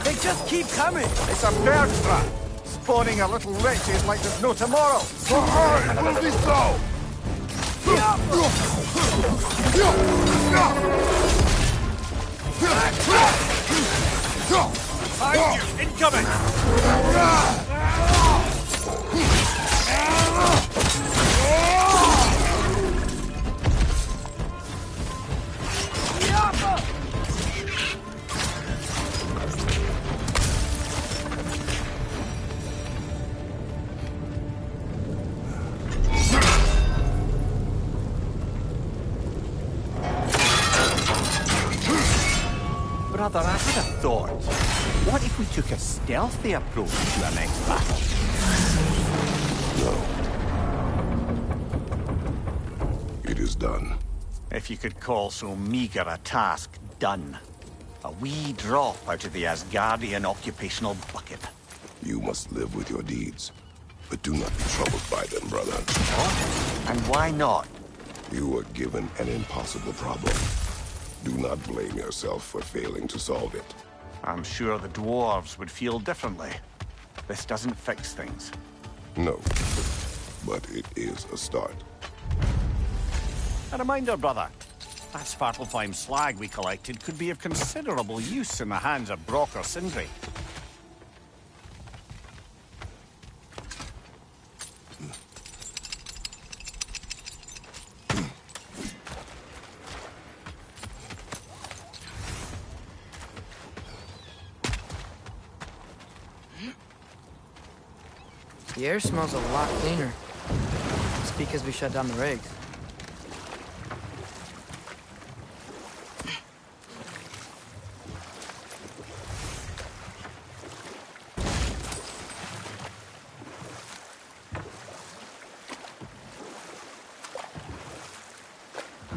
They just keep coming! It's a bird trap, spawning a little wretches like there's no tomorrow. It will be so! Behind you! Incoming! Brother, I had a thought. What if we took a stealthy approach to our next battle? No. It is done. If you could call so meager a task done. A wee drop out of the Asgardian occupational bucket. You must live with your deeds. But do not be troubled by them, brother. What? And why not? You were given an impossible problem. Do not blame yourself for failing to solve it. I'm sure the dwarves would feel differently. This doesn't fix things. No, but it is a start. A reminder, brother. That Svartalfheim slag we collected could be of considerable use in the hands of Brock or Sindri. The air smells a lot cleaner. It's because we shut down the rigs.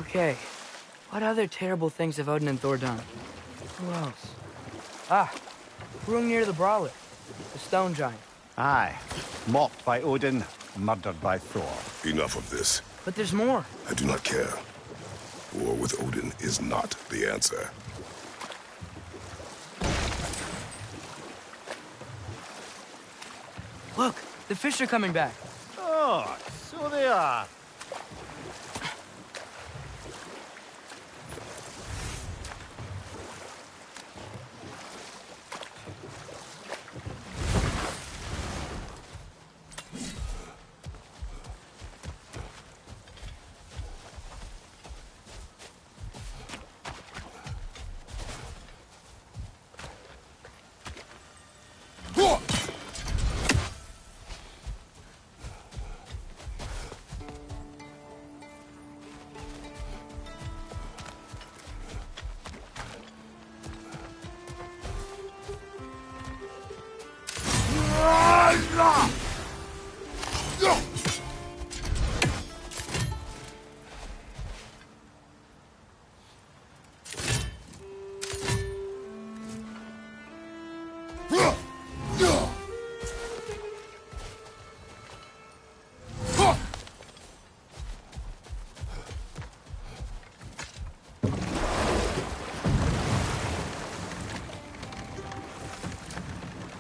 Okay, what other terrible things have Odin and Thor done? Who else? Ah, room near the Brawler, the stone giant. Aye. Mocked by Odin, murdered by Thor. Enough of this. But there's more. I do not care. War with Odin is not the answer. Look, the fish are coming back. Oh, so they are.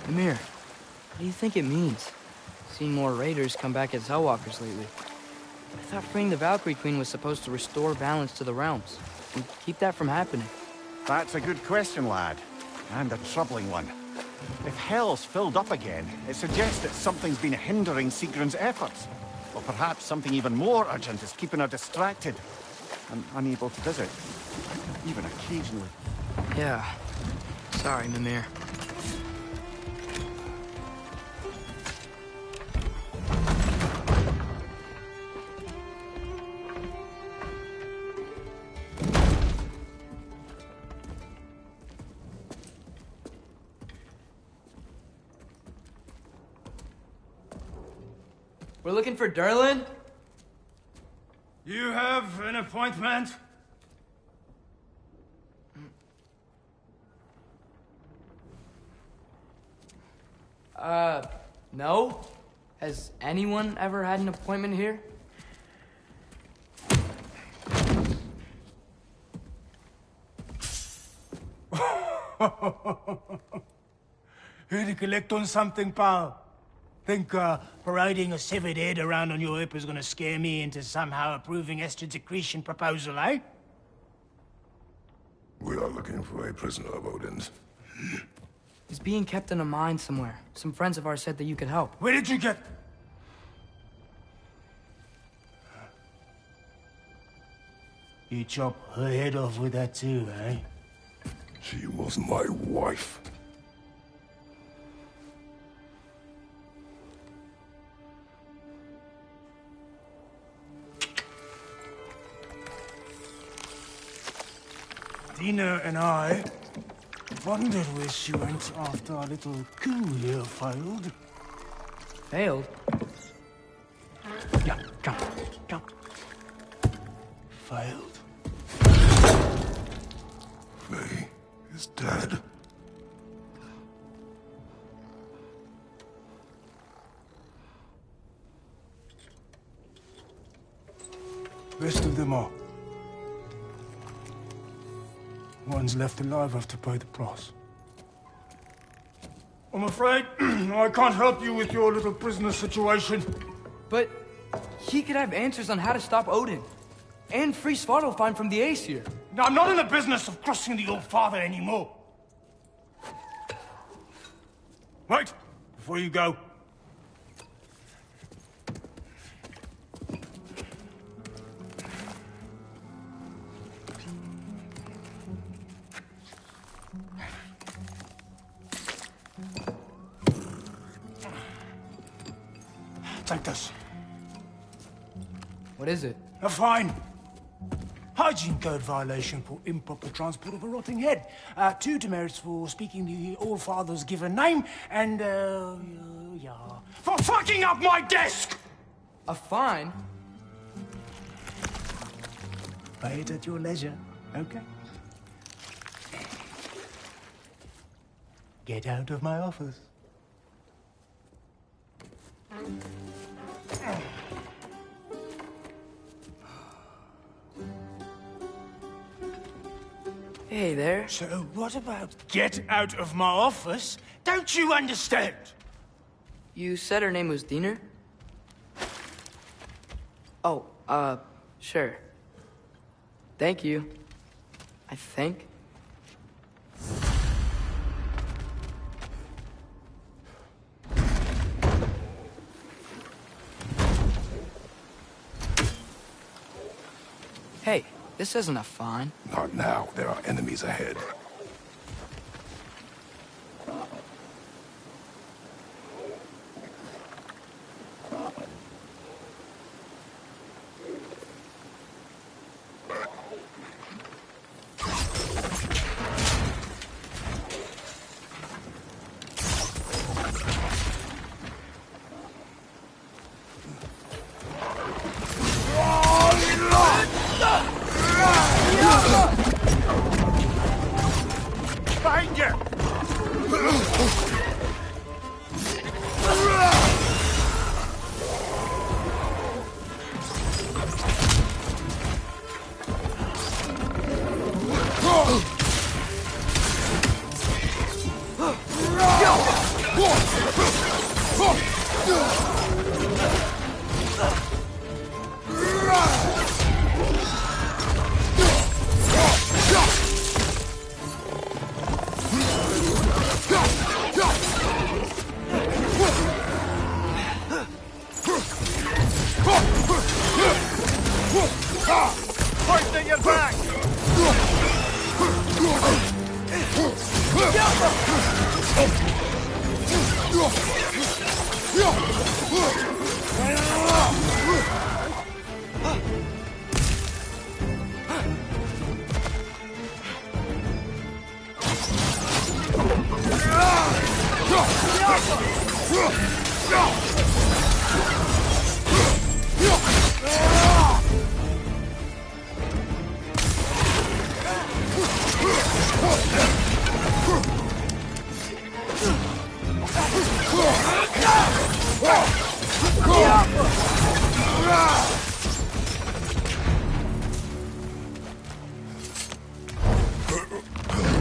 Amir, what do you think it means? Seen more raiders come back as Hellwalkers lately. I thought freeing the Valkyrie Queen was supposed to restore balance to the realms and keep that from happening. That's a good question, lad. And a troubling one. If Hell's filled up again, it suggests that something's been hindering Sigrun's efforts. Or perhaps something even more urgent is keeping her distracted and unable to visit. Even occasionally. Yeah. Sorry, Mimir. We're looking for Durlin? You have an appointment? No. Has anyone ever had an appointment here? Here to collect on something, pal? Think parading a severed head around on your hip is gonna scare me into somehow approving Estrid's accretion proposal, eh? We are looking for a prisoner of Odin's. He's being kept in a mine somewhere. Some friends of ours said that you could help. Where did you get... You chop her head off with that too, eh? She was my wife. Dina and I wondered where she went after our little coup here failed. Failed? Yeah, jump, jump. Failed. Faye is dead. Rest of them are. Ones left alive have to pay the price. I'm afraid I can't help you with your little prisoner situation. But he could have answers on how to stop Odin. And free Svartalfheim from the Aesir. Now, I'm not in the business of crossing the old father anymore. Right, before you go. Take this. What is it? A fine. Hygiene code violation for improper transport of a rotting head. 2 demerits for speaking the All-Father's given name, and, yeah... for fucking up my desk! A fine? Pay it at your leisure, okay? Get out of my office. Hey there. So what about get out of my office? Don't you understand? You said her name was Diener? Oh, sure. Thank you. I think. Hey, this isn't a fine. Not now. There are enemies ahead. Behind you! Pointing your back!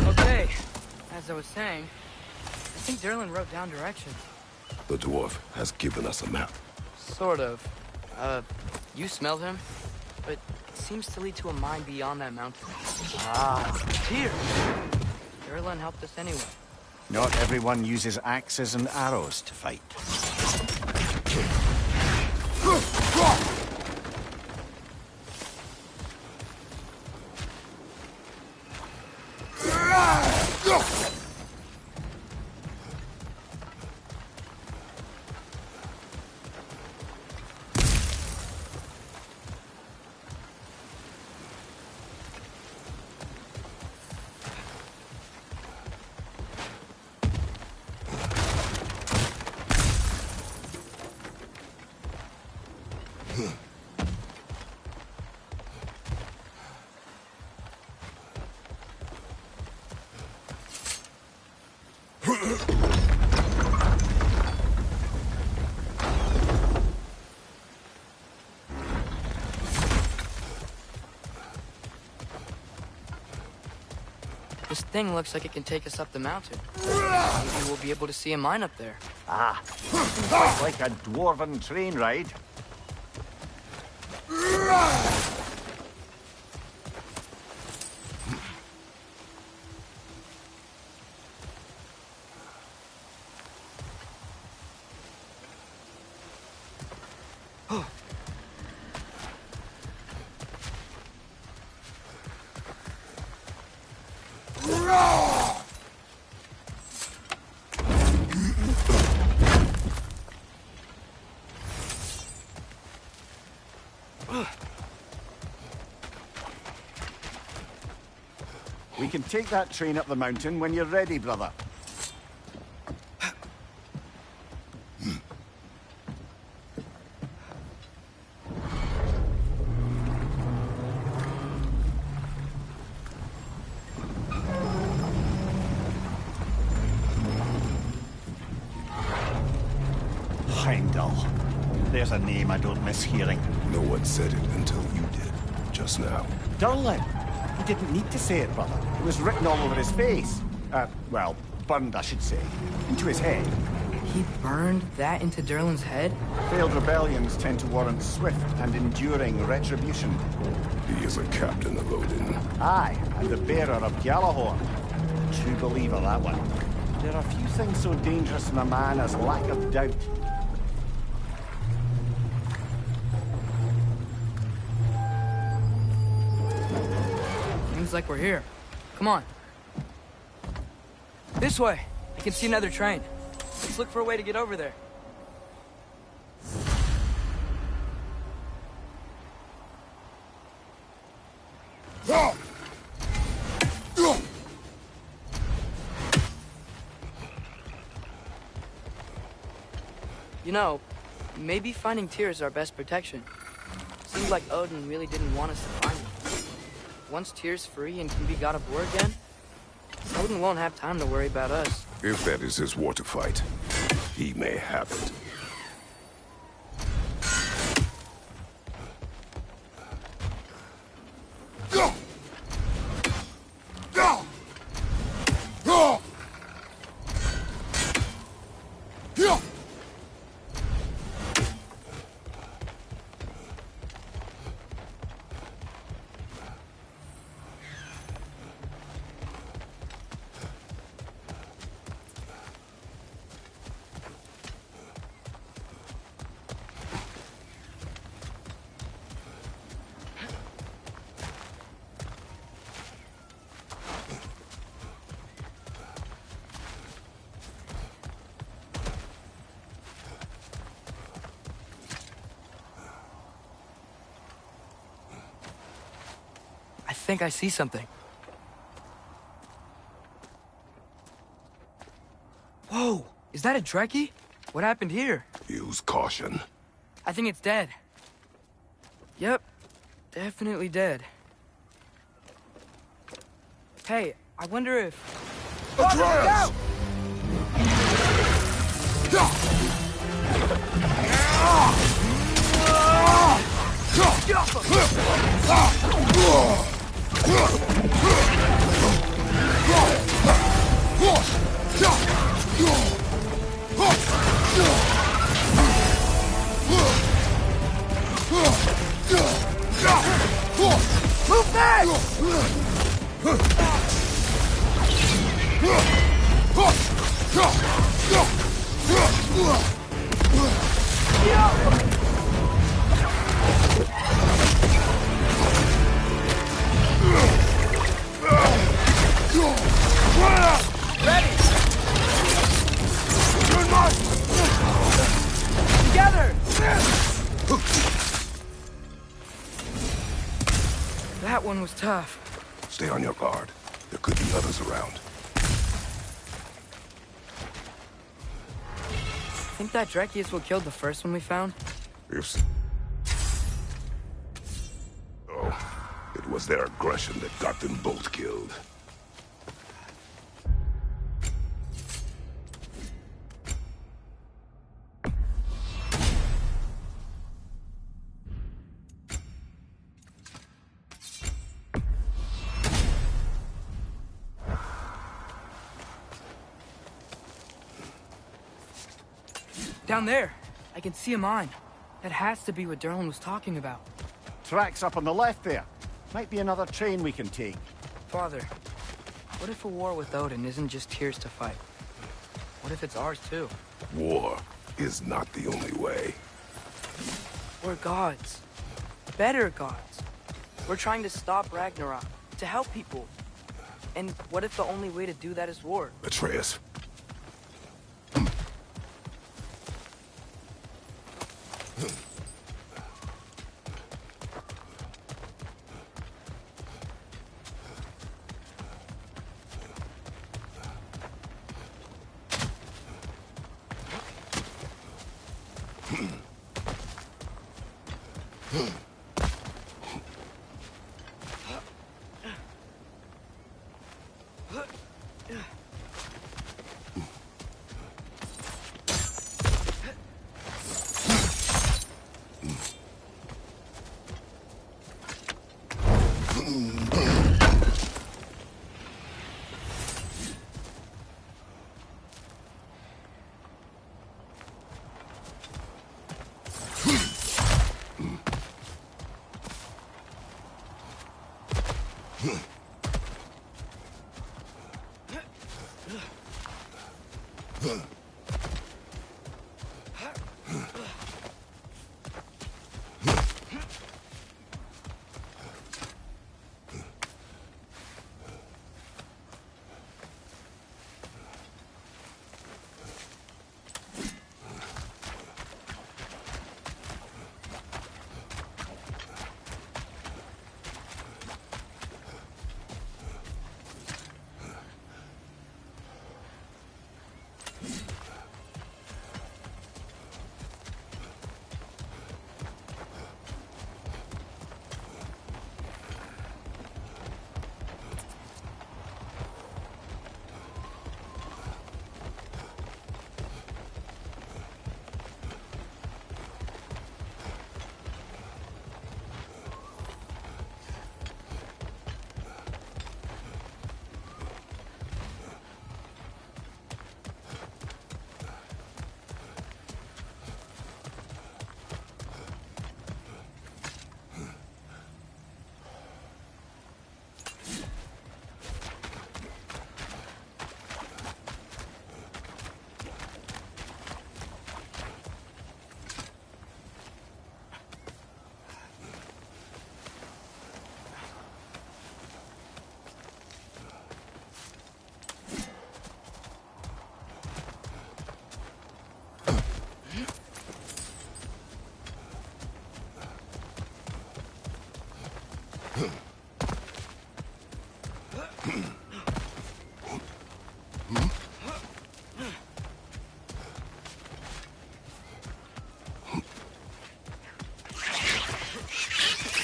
Okay, as I was saying, I think Derlin wrote down directions. The dwarf has given us a map. Sort of. You smelled him? But it seems to lead to a mine beyond that mountain. Ah, it's here! Derlin helped us anyway. Not everyone uses axes and arrows to fight. This thing looks like it can take us up the mountain. Maybe we'll be able to see a mine up there. Ah, quite like a dwarven train ride. We can take that train up the mountain when you're ready, brother. Heimdall. There's a name I don't miss hearing. No one said it until you did, just now. Durlin. He didn't need to say it, brother. It was written all over his face. Well, burned, I should say. Into his head. He burned that into Durlin's head? Failed rebellions tend to warrant swift and enduring retribution. He is a captain of Odin. Aye, and the bearer of Gjallarhorn. True believer, that one. There are few things so dangerous in a man as lack of doubt. Seems like we're here. Come on. This way. I can see another train. Let's look for a way to get over there. You know, maybe finding Tyr is our best protection. Seems like Odin really didn't want us to find him. Once Tyr's free and can be god of war again, Odin won't have time to worry about us. If that is his war to fight, he may have it. I think I see something. Whoa! Is that a Trekkie? What happened here? Use caution. I think it's dead. Yep. Definitely dead. Hey, I wonder if... Atreus! Move back! Ready! Good march! Together! That one was tough. Stay on your guard. There could be others around. Think that Dreki is what killed the first one we found? If... Oh, it was their aggression that got them both killed. Down there, I can see a mine. That has to be what Derlin was talking about. Tracks up on the left there. Might be another train we can take. Father, what if a war with Odin isn't just Tyr's to fight? What if it's ours too? War is not the only way. We're gods. Better gods. We're trying to stop Ragnarok, to help people. And what if the only way to do that is war? Atreus.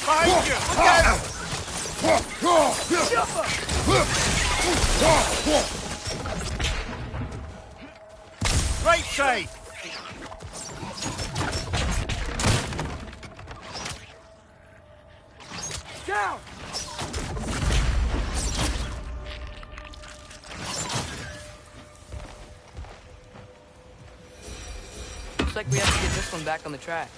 Behind you! Look out! Right side! Down! Looks like we have to get this one back on the track.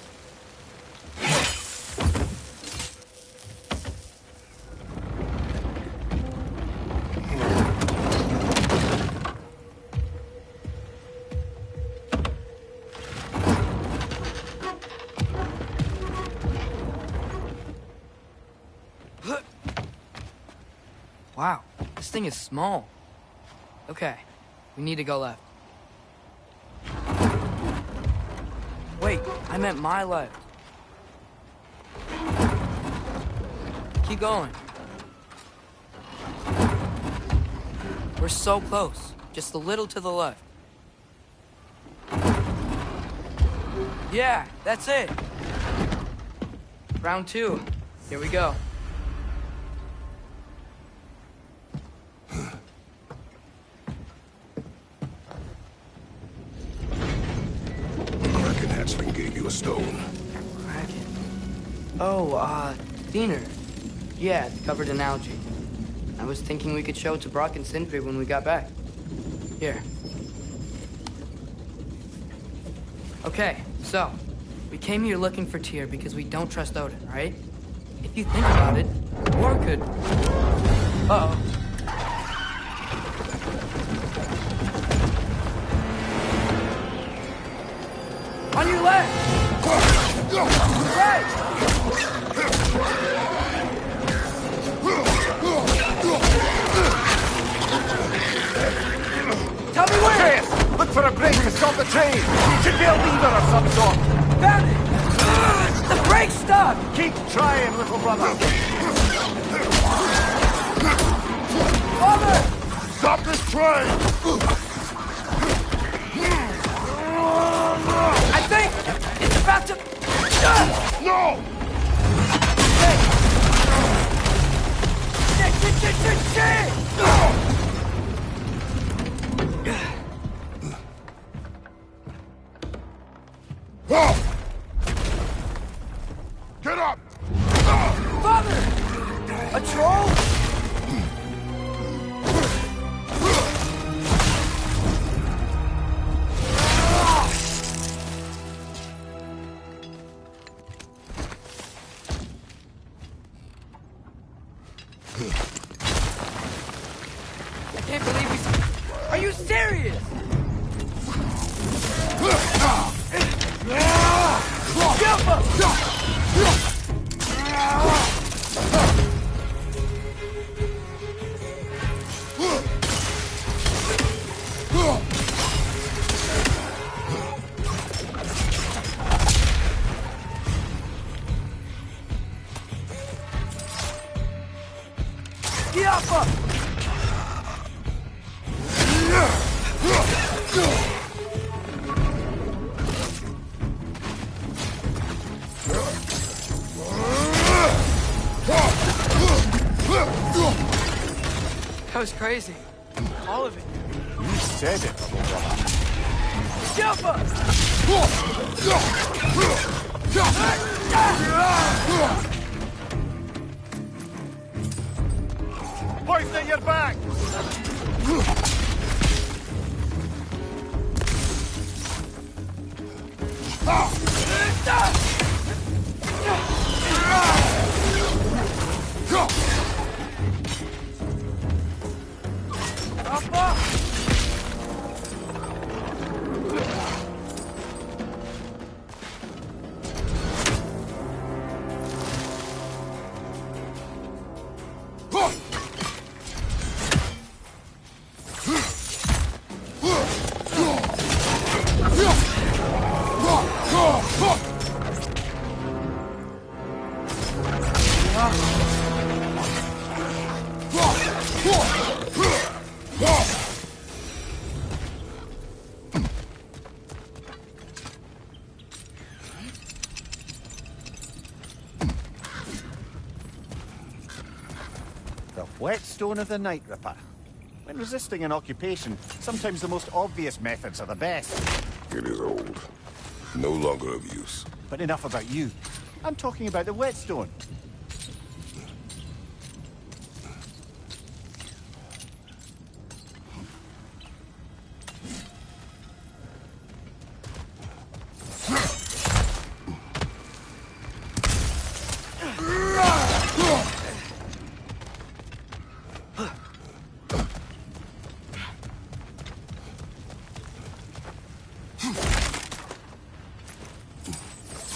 This thing is small. Okay, we need to go left. Wait, I meant my left. Keep going. We're so close. Just a little to the left. Yeah, that's it. Round 2. Here we go. Kraken hatchling gave you a stone. Kraken. Oh, Diener. Yeah, it's covered in algae. I was thinking we could show it to Brock and Sindri when we got back. Here. Okay, so, we came here looking for Tyr because we don't trust Odin, right? If you think about it, war could... Uh-oh. On your left! Right! Tell me where! Chase! Look for a brake to stop the train! It should be a lever of some sort! Found it! The brake's stuck! Keep trying, little brother! Father! Stop this train! I think it's about to... No! Shit! Get up! Father! A troll? I can't believe he's... Are you serious? Jump up! Giappa! That was crazy. All of it. You said it, little brother. Giappa! Point at your back! The whetstone of the Night Ripper. When resisting an occupation, sometimes the most obvious methods are the best. It is old. No longer of use. But enough about you. I'm talking about the whetstone.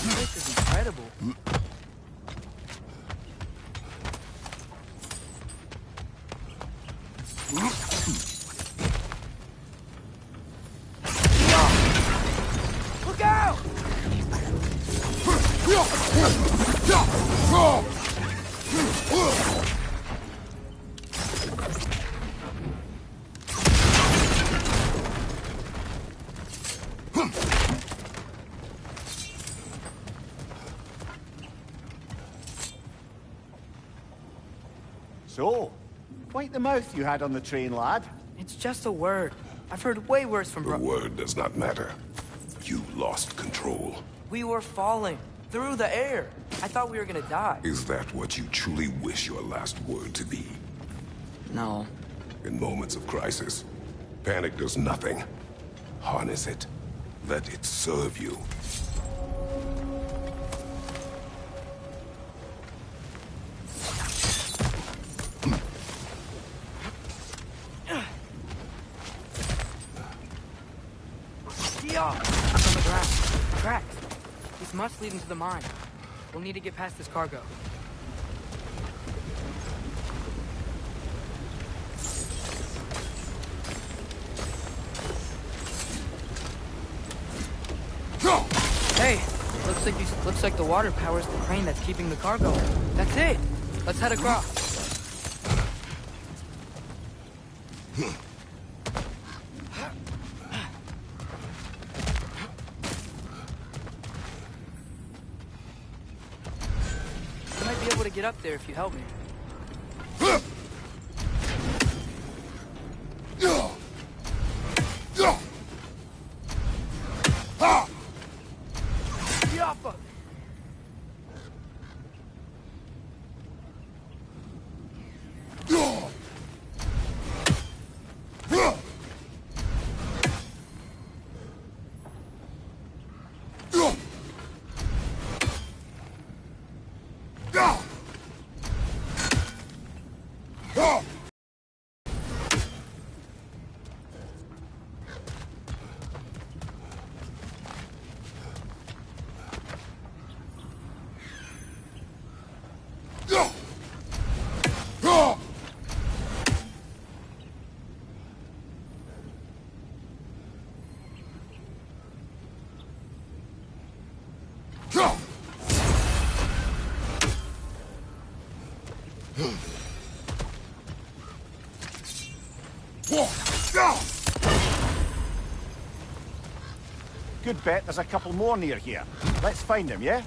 This is incredible. So, quite the mouth you had on the train, lad. It's just a word. I've heard way worse from The word does not matter. You lost control. We were falling through the air. I thought we were gonna die. Is that what you truly wish your last word to be? No. In moments of crisis, panic does nothing. Harness it. Let it serve you. On the ground. Tracks. These must lead into the mine. We'll need to get past this cargo. Hey, looks like the water powers the crane that's keeping the cargo. That's it. Let's head across. I might be able to get up there if you help me. Yappa! Good bet there's a couple more near here. Let's find them, yeah?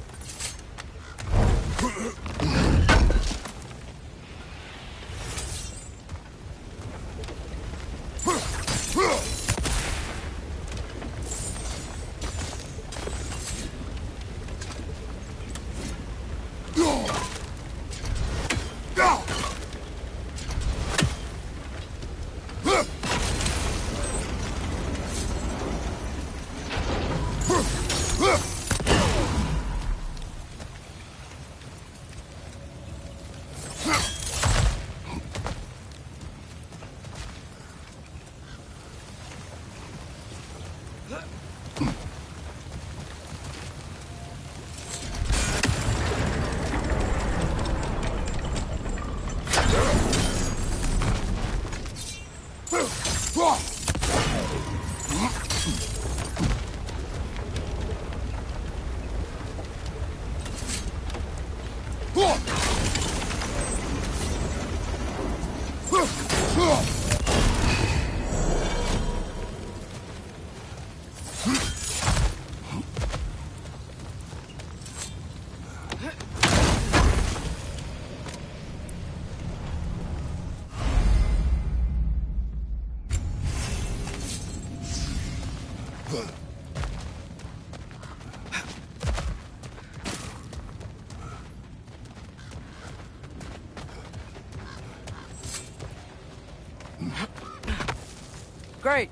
Great.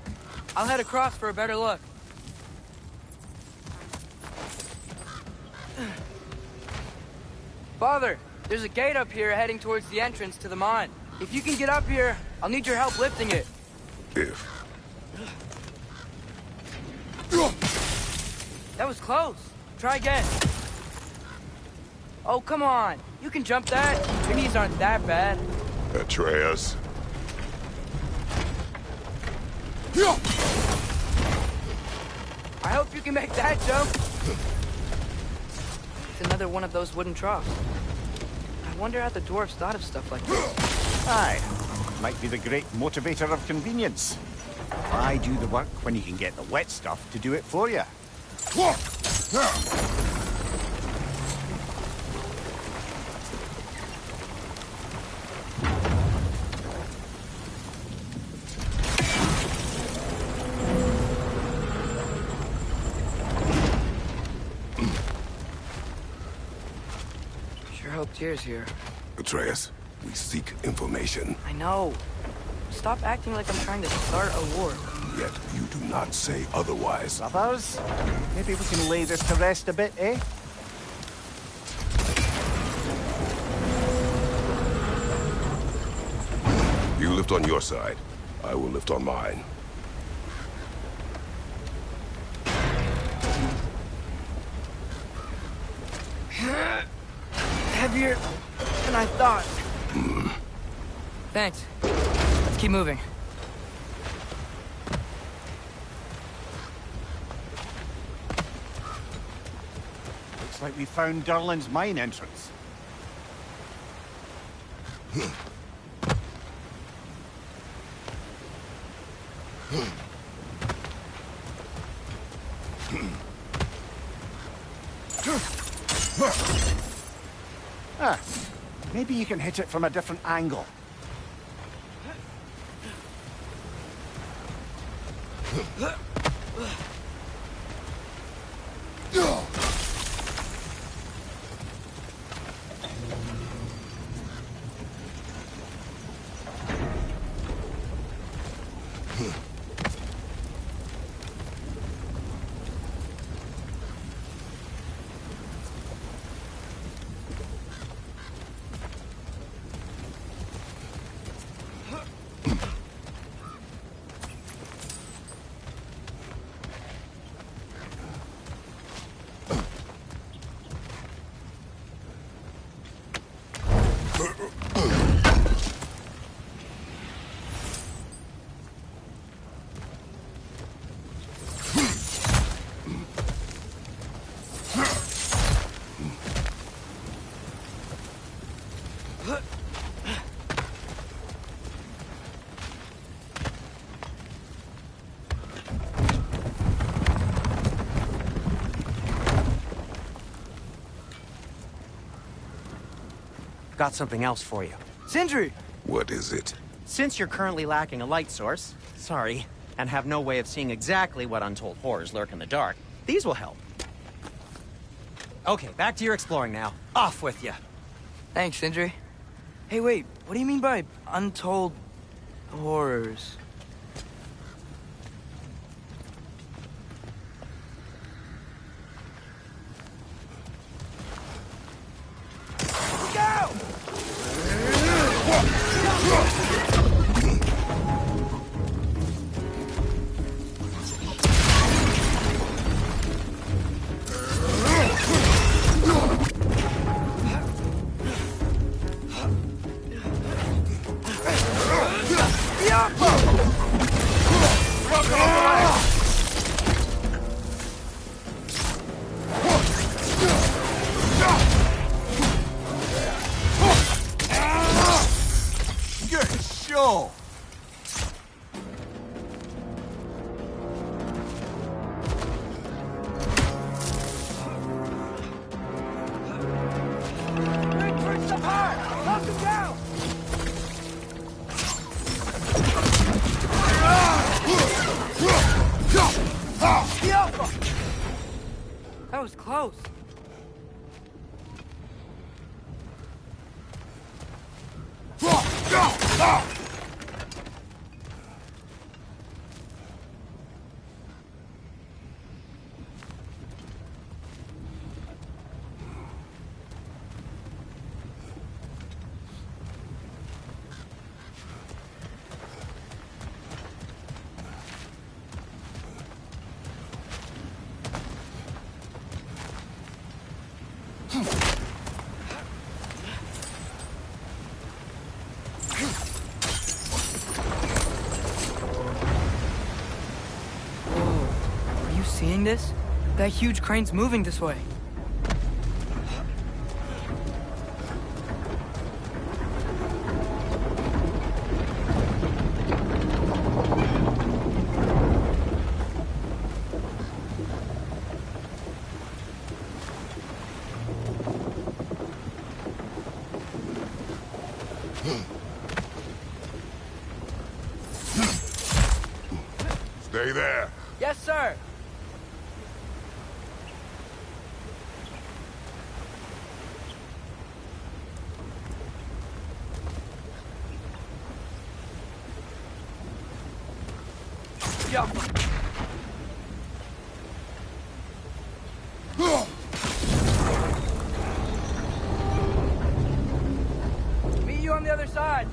I'll head across for a better look. Father, there's a gate up here heading towards the entrance to the mine. If you can get up here, I'll need your help lifting it. If. That was close. Try again. Oh, come on. You can jump that. Your knees aren't that bad. Atreus. I hope you can make that jump. another one of those wooden troughs. I wonder how the dwarves thought of stuff like this. Aye, might be the great motivator of convenience. Why do the work when you can get the wet stuff to do it for you? Sure hope Tyr's here. Atreus, we seek information. I know. Stop acting like I'm trying to start a war. Yet you do not say otherwise. Brothers, maybe we can lay this to rest a bit, eh? You lift on your side. I will lift on mine. Heavier than I thought. Thanks. Let's keep moving. Looks like we found Durlin's mine entrance. Ah, maybe you can hit it from a different angle. Got something else for you. Sindri! What is it? Since you're currently lacking a light source, sorry, and have no way of seeing exactly what untold horrors lurk in the dark, these will help. Okay, back to your exploring now. Off with you. Thanks, Sindri. Hey, wait, what do you mean by untold horrors? Good show! That was close. Seeing this? That huge crane's moving this way. Stay there. Yes, sir. Yeah. Meet you on the other side.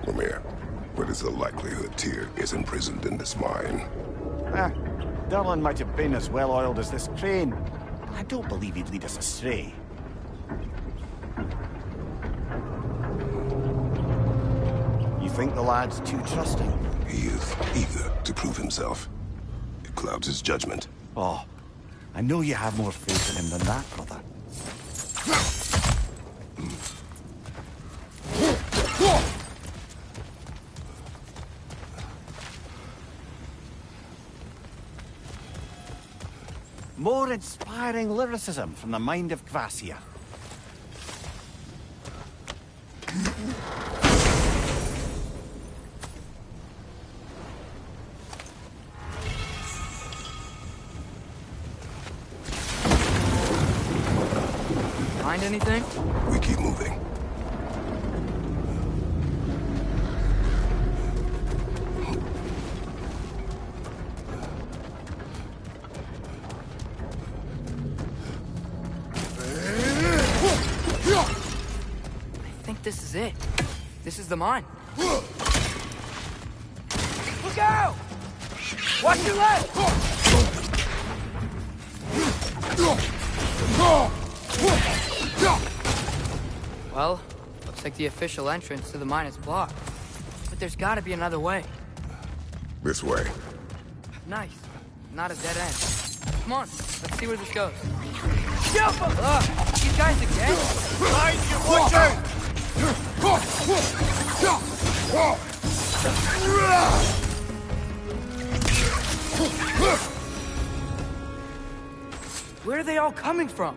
Lemire, what is the likelihood Tyr is imprisoned in this mine? Durlin might have been as well-oiled as this crane. I don't believe he'd lead us astray. You think the lad's too trusting? He is eager to prove himself. It clouds his judgment. Oh, I know you have more faith in him than that, brother. More inspiring lyricism from the mind of Kvasir. Find anything? We keep moving. I think this is it. This is the mine. Look out! Watch your left! Well, looks like the official entrance to the mine is blocked. But there's gotta be another way. This way. Nice. Not a dead end. Come on, let's see where this goes. Jump! Ugh, these guys again? Mind you, watch out! Where are they all coming from?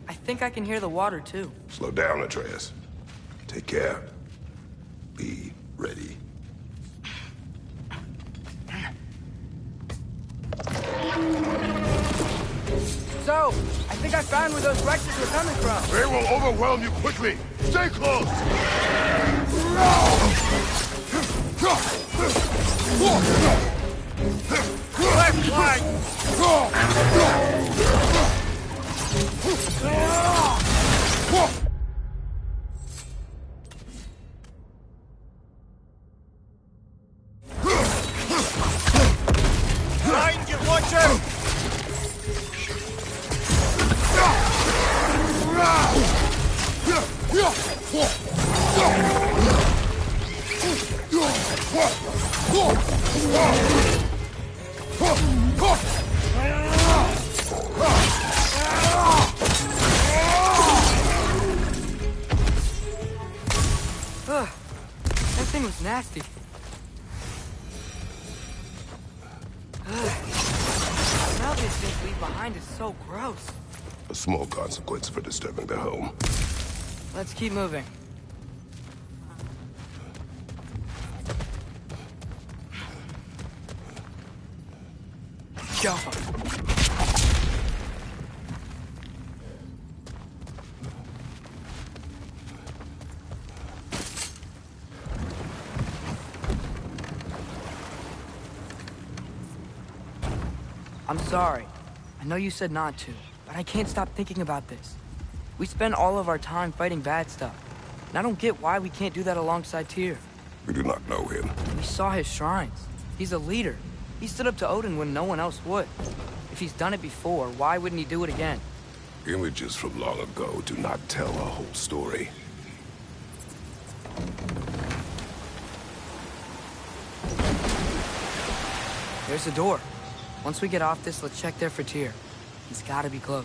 I think I can hear the water, too. Slow down, Atreus. Take care. Be ready. So, I think I found where those Rexes were coming from. They will overwhelm you quickly. Stay close! Left flank! Mind you, watch out! Ugh, that thing was nasty. The smell these things leave behind is so gross. A small consequence for disturbing their home. Let's keep moving. Go. I'm sorry. I know you said not to, but I can't stop thinking about this. We spend all of our time fighting bad stuff, and I don't get why we can't do that alongside Tyr. We do not know him. We saw his shrines. He's a leader. He stood up to Odin when no one else would. If he's done it before, why wouldn't he do it again? Images from long ago do not tell a whole story. There's a door. Once we get off this, let's check there for Tyr. He's gotta be close.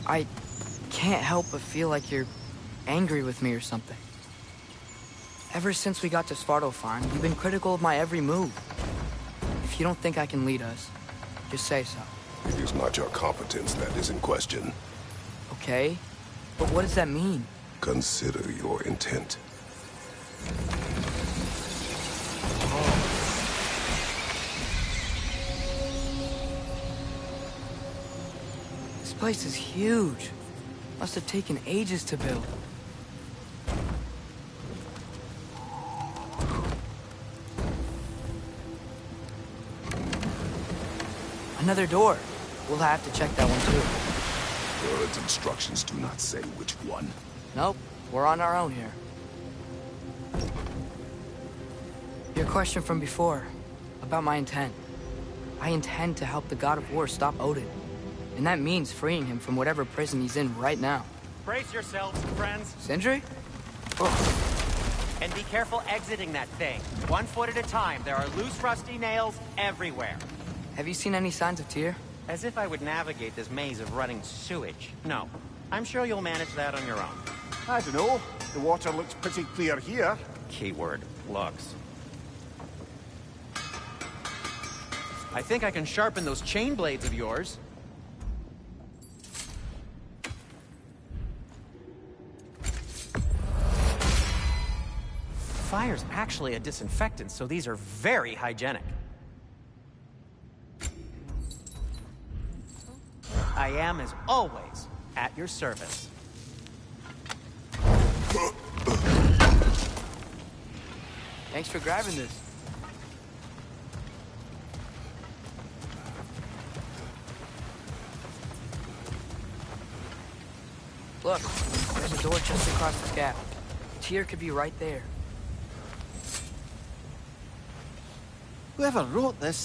I can't help but feel like you're angry with me or something. Ever since we got to Svartalfheim, you've been critical of my every move. If you don't think I can lead us, just say so. It is not your competence that is in question. Okay? But what does that mean? Consider your intent. This place is huge. Must have taken ages to build. Another door. We'll have to check that one too. Word's instructions do not say which one. Nope, we're on our own here. Your question from before, about my intent. I intend to help the God of War stop Odin. And that means freeing him from whatever prison he's in right now. Brace yourselves, friends. Sindri? And be careful exiting that thing. 1 foot at a time. There are loose, rusty nails everywhere. Have you seen any signs of Tyr? As if I would navigate this maze of running sewage. No. I'm sure you'll manage that on your own. I don't know. The water looks pretty clear here. Keyword, looks. I think I can sharpen those chain blades of yours. Fire's actually a disinfectant, so these are very hygienic. I am, as always, at your service. Thanks for grabbing this. Look, there's a door just across this gap. Tyr could be right there. Whoever wrote this